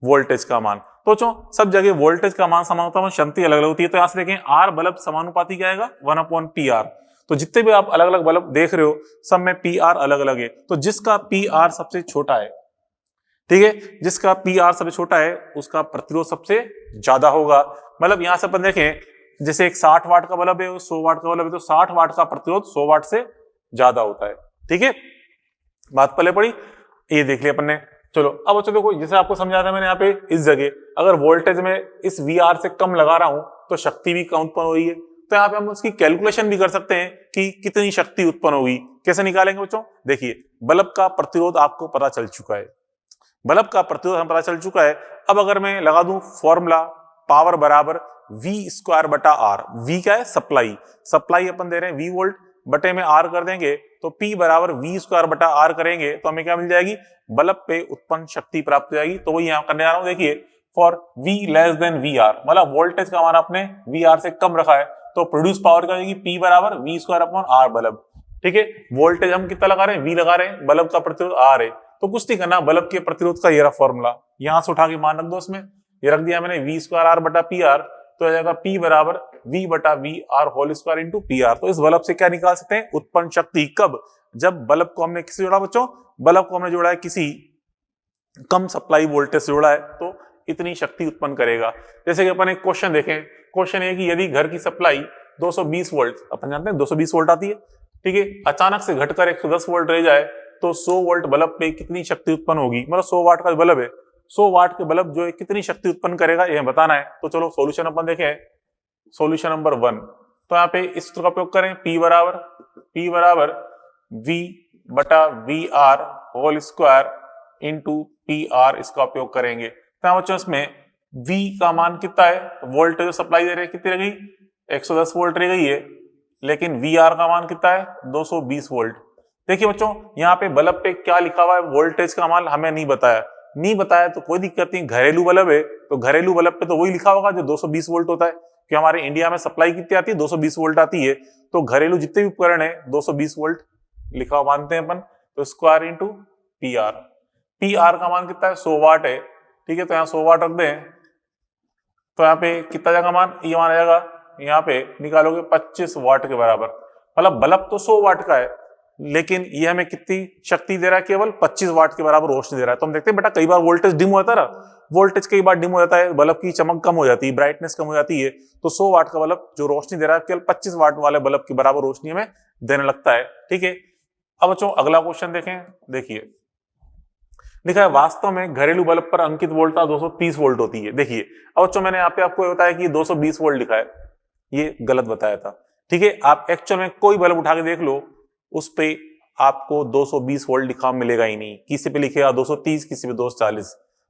वोल्टेज का मान। तो बच्चों सब जगह वोल्टेज का मान समान होता है, शक्ति अलग अलग होती है। तो यहां से देखें R बल्ब समानुपाती क्या आएगा, 1/PR। तो जितने भी आप अलग अलग बल्ब देख रहे हो सब में PR अलग अलग है। तो जिसका PR सबसे छोटा है, ठीक है, जिसका PR सबसे छोटा है उसका प्रतिरोध सबसे ज्यादा होगा। मतलब यहां से अपन देखें, जैसे एक 60 वाट का बल्ब है, 100 वाट का बल्ब है, तो 60 वाट का प्रतिरोध 100 वाट से ज्यादा होता है। ठीक है, बात पहले पड़ी, ये देख लिया अपन ने। चलो अब बच्चों देखो, जैसे आपको समझाया था मैंने, यहाँ पे इस जगह अगर वोल्टेज में इस VR से कम लगा रहा हूं तो शक्ति भी कम उत्पन्न हो रही है। तो यहाँ पे हम उसकी कैलकुलेशन भी कर सकते हैं कि कितनी शक्ति उत्पन्न होगी। कैसे निकालेंगे बच्चों, देखिए बल्ब का प्रतिरोध आपको पता चल चुका है, बल्ब का प्रतिरोध हम पता चल चुका है। अब अगर मैं लगा दूं फॉर्मूला, पावर बराबर V²/R। V क्या है, सप्लाई अपन दे रहे हैं V वोल्ट, बटे में R कर देंगे तो P बराबर V²/R करेंगे तो हमें क्या मिल जाएगी, बल्ब पे उत्पन्न शक्ति प्राप्त हो जाएगी। तो वही यहाँ करने आ रहा हूं, देखिए for V less than VR, मतलब वोल्टेज का मान आपने VR से कम रखा है, तो प्रोड्यूस पावर क्या होगी, P बराबर V²/R बल्ब। ठीक है, वोल्टेज हम कितना लगा रहे हैं, V लगा रहे हैं, बल्ब का प्रतिरोध R है, तो कुछ नहीं करना, बल्ब के प्रतिरोध का ये रहा फॉर्मूला, यहां से उठा के मान रख दो इसमें, ये रख दिया मैंने V²R/PR, तो आ जाएगा P बराबर V/VR² इंटू PR। तो इस बल्ब से क्या निकाल सकते हैं, उत्पन्न शक्ति। कब, जब बल्ब को हमने किससे जोड़ा बच्चों, बल्ब को हमने जोड़ा है किसी कम सप्लाई वोल्टेज से जुड़ा है तो इतनी शक्ति उत्पन्न करेगा। जैसे कि अपन एक क्वेश्चन देखें, क्वेश्चन है कि यदि घर की सप्लाई 220 वोल्ट, अपन जानते हैं 220 वोल्ट आती है, ठीक है, अचानक से घटकर 110 वोल्ट रह जाए तो 100 वोल्ट बल्ब पे कितनी शक्ति उत्पन्न होगी, मतलब 100 वाट का बल्ब है, 100 वाट के बल्ब जो है कितनी शक्ति उत्पन्न करेगा यह बताना है। तो चलो सॉल्यूशन अपन देखें, सॉल्यूशन नंबर 1। तो यहाँ पे इस सूत्र का उपयोग करें, P बराबर V बटा VR whole square into PR, इसका उपयोग करेंगे। तो बच्चों इसमें V का मान कितना है, वोल्टेज सप्लाई दे रहे हैं कितनी रह गई, 110 वोल्ट रह गई है, लेकिन VR का मान कितना है 220 वोल्ट। देखिए बच्चों यहाँ पे बल्ब पे क्या लिखा हुआ है, वोल्टेज का मान हमें नहीं बताया तो कोई दिक्कत नहीं, घरेलू बल्ब है तो घरेलू बल्ब पे तो वही लिखा होगा जो 220 वोल्ट होता है, कि हमारे इंडिया में सप्लाई कितनी आती है 220 वोल्ट आती है, तो घरेलू जितने भी उपकरण है 220 वोल्ट लिखा हुआ मानते हैं अपन। तो स्क्वायर इंटू PR का मान कितना है 100 वाट है, ठीक है, तो यहाँ 100 वाट रख दें, तो यहाँ पे कितना जाएगा मान, ये मान आ जाएगा, यहाँ पे निकालोगे 25 वाट के बराबर, मतलब बल्ब तो 100 वाट का है लेकिन ये हमें कितनी शक्ति दे रहा है, केवल 25 वाट के बराबर रोशनी दे रहा है। तो हम देखते हैं बेटा कई बार वोल्टेज डिम होता है ना, वोल्टेज कई बार डिम हो जाता है, बल्ब की चमक कम हो जाती है, ब्राइटनेस कम हो जाती है, तो 100 वाट का बल्ब जो रोशनी दे रहा है केवल 25 वाट वाले बल्ब के बराबर रोशनी हमें देने लगता है, ठीक है। अब बच्चों अगला क्वेश्चन देखें, देखिए लिखा है वास्तव में घरेलू बल्ब पर अंकित वोल्टता 230 वोल्ट होती है। देखिए अब बच्चों मैंने यहाँ पे आपको बताया कि 220 वोल्ट लिखा है, ये गलत बताया था, ठीक है। आप एक्चुअल में कोई बल्ब उठा के देख लो, उस पे आपको 220 वोल्ट लिखा मिलेगा ही नहीं, किसी पे लिखेगा 230, किसी पे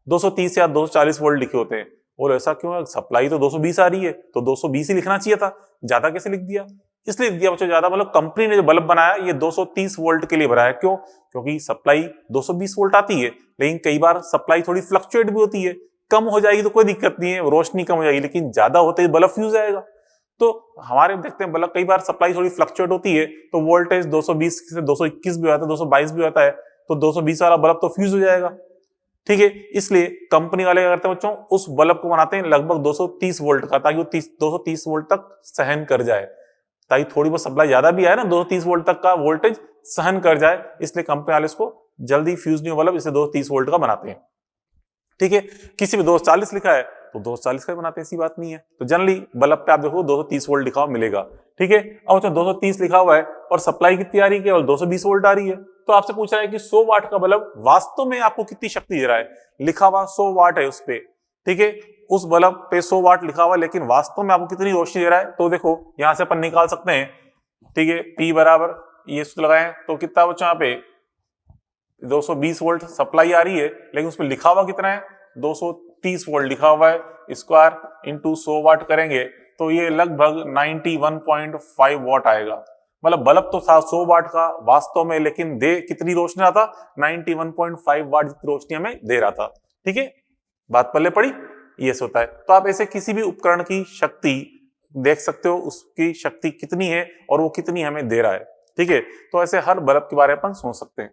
230 या 240 वोल्ट लिखे होते हैं। और ऐसा क्यों है, सप्लाई तो 220 आ रही है तो 220 ही लिखना चाहिए था, ज्यादा कैसे लिख दिया, इसलिए लिख दिया बच्चों ज्यादा, मतलब कंपनी ने जो बल्ब बनाया ये 230 वोल्ट के लिए बनाया, क्यों, क्योंकि सप्लाई 220 वोल्ट आती है, लेकिन कई बार सप्लाई थोड़ी फ्लक्चुएट भी होती है, कम हो जाएगी तो कोई दिक्कत नहीं है, रोशनी कम हो जाएगी, लेकिन ज्यादा होते ही बल्ब फ्यूज जाएगा। तो हमारे देखते हैं बल्ब कई बार सप्लाई थोड़ी फ्लक्चुएट होती है तो वोल्टेज 220 से 221 भी आता है, 222 भी आता है, तो 220 वाला बल्ब तो फ्यूज हो जाएगा, ठीक है। इसलिए कंपनी वाले क्या करते हैं बच्चों, उस बल्ब को बनाते हैं लगभग 230 वोल्ट का, ताकि वो 230 वोल्ट तक सहन कर जाए, ताकि थोड़ी बहुत सप्लाई ज्यादा भी आए ना, 230 वोल्ट तक का वोल्टेज सहन कर जाए, इसलिए कंपनी वाले इसको जल्दी फ्यूज नहीं हो बल्ब, इसलिए 230 वोल्ट का बनाते हैं, ठीक है। किसी में 240 लिखा है तो 240 का बनाते हैं, ऐसी बात नहीं है। तो जनरली बल्ब पे आप देखो 230 वोल्ट लिखा हुआ मिलेगा, ठीक है। अब 230 लिखा हुआ है और सप्लाई कितनी आ रही है, केवल 220 वोल्ट आ रही है, तो आपसे पूछ रहा है कि 100 वाट का बल्ब वास्तव में आपको कितनी शक्ति दे रहा है, लिखा हुआ 100 वाट है उस पे, ठीक है, उस बल्ब पे 100 वाट लिखा हुआ, लेकिन वास्तव में आपको कितनी रोशनी दे रहा है, तो देखो यहां से अपन निकाल सकते हैं, ठीक है। P बराबर ये सूत्र लगाएं तो कितना बच्चों यहाँ पे 220 वोल्ट सप्लाई आ रही है, लेकिन उसमें लिखा हुआ कितना है 230 वोल्ट लिखा हुआ है, स्क्वायर इंटू 100 वाट करेंगे तो ये लगभग 91.5 वाट आएगा, मतलब बल्ब तो था 100 वाट का वास्तव में, लेकिन दे कितनी रोशनी रहा था 91.5 वाट जितनी रोशनी हमें दे रहा था, ठीक है। बात पल्ले पड़ी, ये होता है। तो आप ऐसे किसी भी उपकरण की शक्ति देख सकते हो, उसकी शक्ति कितनी है और वो कितनी हमें दे रहा है, ठीक है। तो ऐसे हर बल्ब के बारे में अपन सोच सकते हैं।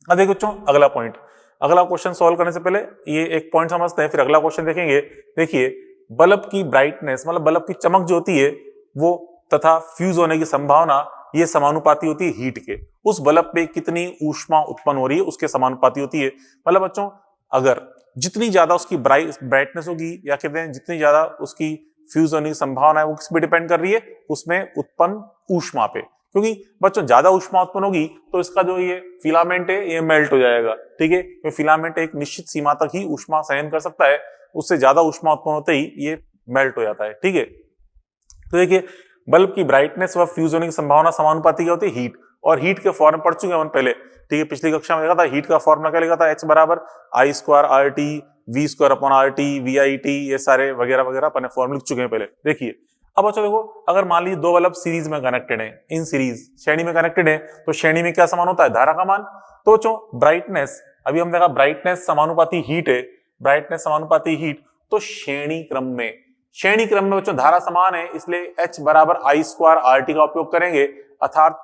अब देखो बच्चों अगला पॉइंट, अगला क्वेश्चन सॉल्व करने से पहले ये एक पॉइंट समझते हैं, फिर अगला क्वेश्चन देखेंगे। देखिए बल्ब की ब्राइटनेस मतलब बल्ब की चमक जो होती है वो तथा फ्यूज होने की संभावना ये समानुपाती होती है हीट के, उस बल्ब पे कितनी ऊष्मा उत्पन्न हो रही है उसके समानुपाती होती है। मतलब बच्चों अगर जितनी ज्यादा उसकी ब्राइटनेस होगी या कहते हैं जितनी ज्यादा उसकी फ्यूज होने की संभावना है वो किस पे डिपेंड कर रही है, उसमें उत्पन्न ऊष्मा पे, क्योंकि बच्चों ज्यादा ऊष्मा उत्पन्न होगी तो इसका जो ये फिलामेंट है ये मेल्ट हो जाएगा, ठीक है, क्योंकि फिलामेंट एक निश्चित सीमा तक ही ऊष्मा सहन कर सकता है, उससे ज्यादा ऊष्मा उत्पन्न होते ही ये मेल्ट हो जाता है, ठीक है। तो देखिए बल्ब की ब्राइटनेस व फ्यूज होने की संभावना समानुपाती क्या होती है हीट, और हीट के फॉर्म पढ़ चुके हैं हम पहले, ठीक है, पिछली कक्षा में देखा था हीट का फॉर्मूला क्या लिखा था, H बराबर I square RT V square upon RT VIT, ये सारे वगैरह वगैरह अपने फॉर्मूले लिख चुके हैं पहले। देखिए अब अच्छा देखो, अगर मान लीजिए दो बल्ब सीरीज में कनेक्टेड है, इन सीरीज श्रेणी में कनेक्टेड है, तो श्रेणी में क्या समान होता है, धारा का मान। तो बच्चों ब्राइटनेस अभी हम देखा ब्राइटनेस समानुपाती हीट है, ब्राइटनेस समानुपाती हीट, तो श्रेणी क्रम में बच्चों धारा समान है, इसलिए H बराबर I स्क्वायर RT का उपयोग करेंगे, अर्थात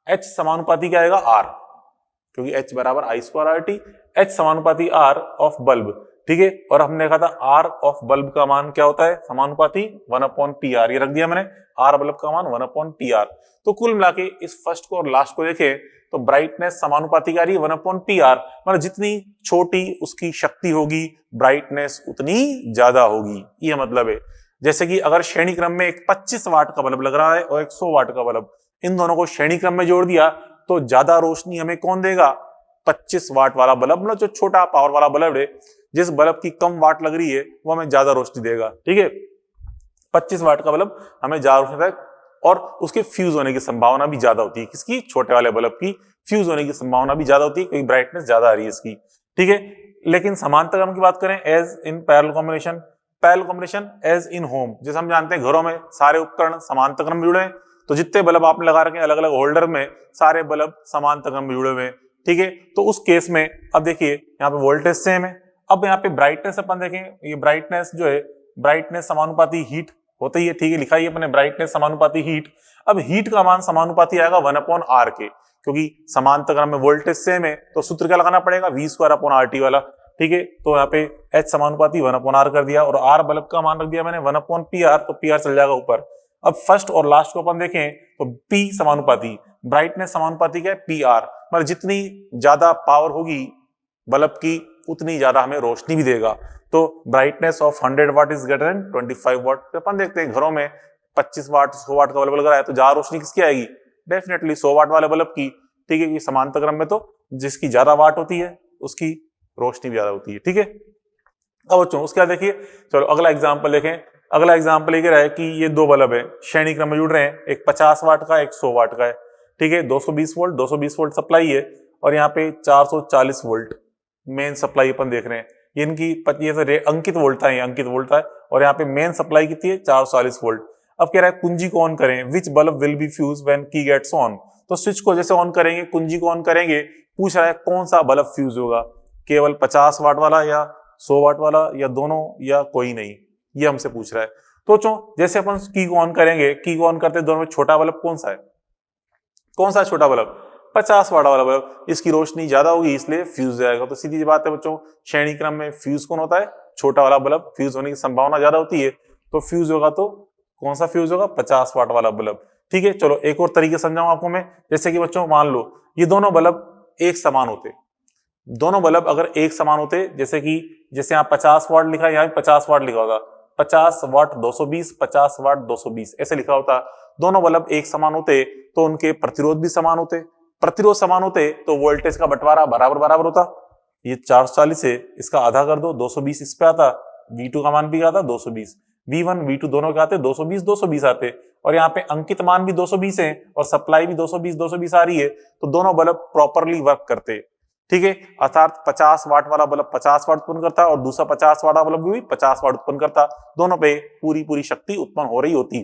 H समानुपाती क्या आएगा R, क्योंकि H बराबर I स्क्वायर RT, H समानुपाती R ऑफ बल्ब, ठीक है। और हमने देखा था आर ऑफ बल्ब का मान क्या होता है, समानुपाती 1/PR, ये रख दिया मैंने, आर बल्ब का मान 1/PR। तो कुल मिला के इस फर्स्ट को और लास्ट को देखें तो ब्राइटनेस समानुपाती आ रही है 1/PR, मतलब जितनी छोटी उसकी शक्ति होगी ब्राइटनेस उतनी ज्यादा होगी, ये मतलब है। जैसे कि अगर श्रेणी क्रम में एक 25 वाट का बल्ब लग रहा है और एक 100 वाट का बल्ब, इन दोनों को श्रेणी क्रम में जोड़ दिया तो ज्यादा रोशनी हमें कौन देगा, 25 वाट वाला बल्ब, मतलब जो छोटा पावर वाला बल्ब है, जिस बल्ब की कम वाट लग रही है वो हमें ज्यादा रोशनी देगा, ठीक है। 25 वाट का बल्ब हमें ज्यादा रोशनी देगा और उसके फ्यूज होने की संभावना भी ज्यादा होती है, किसकी, छोटे वाले बल्ब की फ्यूज होने की संभावना भी ज्यादा होती है क्योंकि ब्राइटनेस ज्यादा आ रही है इसकी, ठीक है। लेकिन समांतर क्रम की बात करें as in parallel combination, parallel combination as in home, जैसे हम जानते हैं घरों में सारे उपकरण समांतर क्रम में जुड़े हैं, तो जितने बल्ब आपने लगा रखे हैं अलग अलग होल्डर में सारे बल्ब समांतर क्रम में जुड़े हुए हैं, ठीक है। तो उस केस में अब देखिए यहाँ पे वोल्टेज सेम है, अब यहाँ पे ब्राइटनेस अपन देखें, ये ब्राइटनेस जो है ब्राइटनेस समानुपाती हीट होता ही है, ठीक है, लिखा ही अपने ब्राइटनेस समानुपाती हीट। अब हीट का मान समानुपाती आएगा 1/R के, क्योंकि समांतर क्रम में वोल्टेज सेम है तो सूत्र क्या लगाना पड़ेगा, V²/RT वाला, ठीक है। तो यहाँ पे H समानुपाती 1/R कर दिया और R बल्ब का मान रख दिया मैंने 1/PR, तो PR चल जाएगा ऊपर। अब फर्स्ट और लास्ट को अपन देखें तो P समानुपाती, ब्राइटनेस समानुपाती क्या है, PR, मतलब जितनी ज्यादा पावर होगी बल्ब की उतनी ज्यादा हमें रोशनी भी देगा। तो brightness of 100 what is greater than 25 वाट। तो अपन देखते हैं घरों में 25 वाट 100 वाट का बल्ब लग रहा है तो ज्यादा रोशनी किसकी आएगी, डेफिनेटली 100 वाट वाले बल्ब की, ठीक है, क्योंकि समांतर क्रम में तो जिसकी ज्यादा वाट होती है उसकी रोशनी भी ज्यादा होती है, ठीक है। अब बच्चों उसके बाद देखिए, चलो अगला एग्जाम्पल देखें। अगला एग्जाम्पल ये कह रहा है कि ये दो बल्ब है श्रेणी क्रम में जुड़ रहे हैं, एक 50 वाट का एक 100 वाट का है, ठीक है, 220 वोल्ट सप्लाई है और यहाँ पे 440 वोल्ट मेन सप्लाई अपन देख रहे हैं। इनकी ये अंकित वोल्ट था, ये अंकित वोल्ट था और यहाँ पे मेन सप्लाई कितनी है, 440 वोल्ट। अब कह रहा है कुंजी को ऑन करें, which bulb will be fuse when key gets on. तो स्विच को जैसे ऑन करेंगे, कुंजी को ऑन करेंगे, पूछ रहा है कौन सा बल्ब फ्यूज होगा, केवल 50 वाट वाला या 100 वाट वाला या दोनों या कोई नहीं, ये हमसे पूछ रहा है। तो जैसे अपन की को ऑन करेंगे, की को ऑन करते दोनों में छोटा बल्ब कौन सा है, कौन सा छोटा बल्ब, 50 वाट वाला बल्ब, इसकी रोशनी ज्यादा होगी इसलिए फ्यूज जाएगा। तो सीधी सी बात है बच्चों, श्रेणी क्रम में फ्यूज कौन होता है, छोटा वाला बल्ब, फ्यूज होने की संभावना ज्यादा होती है, तो फ्यूज होगा तो कौन सा फ्यूज होगा, 50 वाट वाला बल्ब, ठीक है। चलो एक और तरीके समझाऊं आपको मैं, जैसे कि बच्चों मान लो ये दोनों बल्ब एक समान होते, दोनों बल्ब अगर एक समान होते, जैसे यहाँ 50 वाट लिखा है, यहाँ 50 वाट लिखा होगा, 50 वाट 220, 50 वाट 220 ऐसे लिखा होता, दोनों बल्ब एक समान होते तो उनके प्रतिरोध भी समान होते, प्रतिरोध समान होते तो वोल्टेज का बंटवारा बराबर बराबर होता। ये 440 है, इसका आधा कर दो, 220 इस पे आता, V2 का मान भी आता 220, V1 V2 दोनों के आते 220 220 आते, और यहाँ पे अंकित मान भी 220 है और सप्लाई भी 220 220 आ रही है, तो दोनों बल्ब प्रॉपरली वर्क करते, ठीक है। अर्थात 50 वाट वाला बल्ब 50 वाट उत्पन्न करता और दूसरा 50 वाट वाला बल्ब भी 50 वाट उत्पन्न करता, दोनों पे पूरी शक्ति उत्पन्न हो रही होती।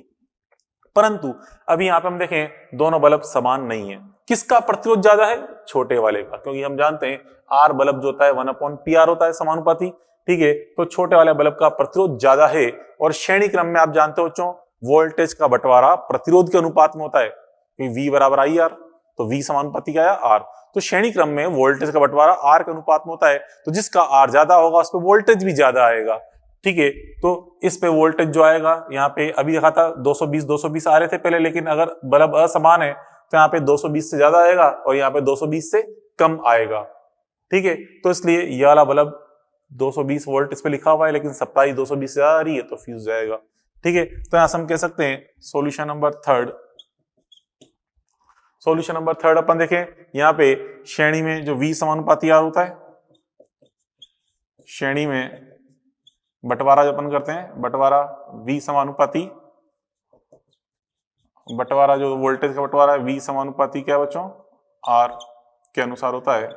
परंतु अभी यहाँ पे हम देखें दोनों बल्ब समान नहीं है, किसका प्रतिरोध ज्यादा है, छोटे वाले का, क्योंकि हम जानते हैं आर बल्ब जो होता है 1/PR होता है समानुपाती, ठीक है। तो छोटे वाले बल्ब का प्रतिरोध ज्यादा है और श्रेणी क्रम में आप जानते हो बच्चों वोल्टेज का बंटवारा प्रतिरोध के अनुपात में होता है, V बराबर IR, तो V समानुपाती क्या है R, तो श्रेणी क्रम में वोल्टेज का बंटवारा R के अनुपात में होता है, तो जिसका R ज्यादा होगा उस पर वोल्टेज भी ज्यादा आएगा, ठीक है। तो इस पे वोल्टेज जो आएगा यहाँ पे अभी देखा था 220 आ रहे थे पहले, लेकिन अगर बल्ब असमान है तो यहाँ पे 220 से ज्यादा आएगा और यहाँ पे 220 से कम आएगा, ठीक है। तो इसलिए ये वाला बल्ब 220 वोल्ट इस पे लिखा हुआ है लेकिन सप्लाई 220 से ज्यादा आ रही है तो फ्यूज जाएगा, ठीक है। तो यहां से हम कह सकते हैं सॉल्यूशन नंबर थर्ड अपन देखें, यहाँ पे श्रेणी में जो V समानुपाती R होता है, श्रेणी में बंटवारा जो अपन करते हैं, बंटवारा V समानुपाती, बंटवारा जो वोल्टेज का बंटवारा है V समानुपाती क्या है बच्चों, R के अनुसार होता है,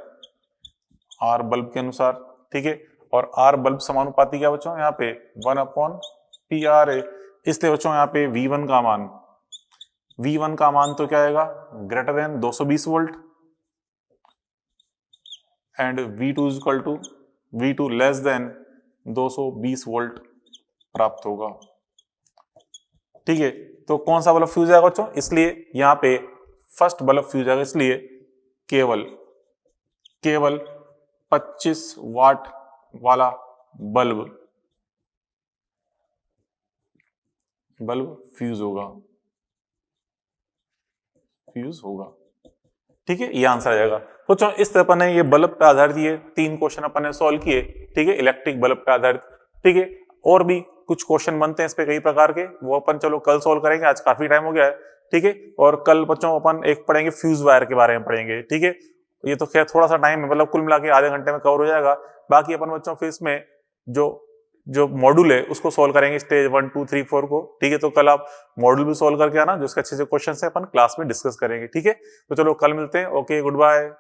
R बल्ब के अनुसार, ठीक है। और R बल्ब समानुपाती क्या बच्चों, यहाँ पे 1/PR है, इसलिए बच्चों यहाँ पे V1 का मान तो क्या आएगा, greater than 220 volt and V2 less than 220 volt प्राप्त होगा, ठीक है। तो कौन सा बल्ब फ्यूज आएगा बच्चों, इसलिए यहाँ पे फर्स्ट बल्ब फ्यूज आएगा, इसलिए केवल 25 वाट वाला बल्ब फ्यूज होगा। ठीक है, ये आंसर आ जाएगा। तो चलो इस तरह अपन ने ये बल्ब पे आधारित ये 3 क्वेश्चन अपन ने सॉल्व किए। ठीक है, इलेक्ट्रिक बल्ब पे आधारित। ठीक है, और भी कुछ क्वेश्चन बनते हैं इस पे कई प्रकार के, वो अपन चलो कल सॉल्व करेंगे, आज काफी टाइम हो गया है। ठीक है, और कल बच्चों अपन एक पढ़ेंगे फ्यूज वायर के बारे में पढ़ेंगे। ठीक है, ये तो खैर थोड़ा सा टाइम है, मतलब कुल मिला के आधे घंटे में कवर हो जाएगा। बाकी अपन बच्चों फिर इसमें जो जो मॉड्यूल है उसको सॉल्व करेंगे, स्टेज 1 2 3 4 को। ठीक है, तो कल आप मॉड्यूल भी सॉल्व करके आना, जो इसके अच्छे से क्वेश्चन है अपन क्लास में डिस्कस करेंगे। ठीक है, तो चलो कल मिलते हैं। Okay, good bye.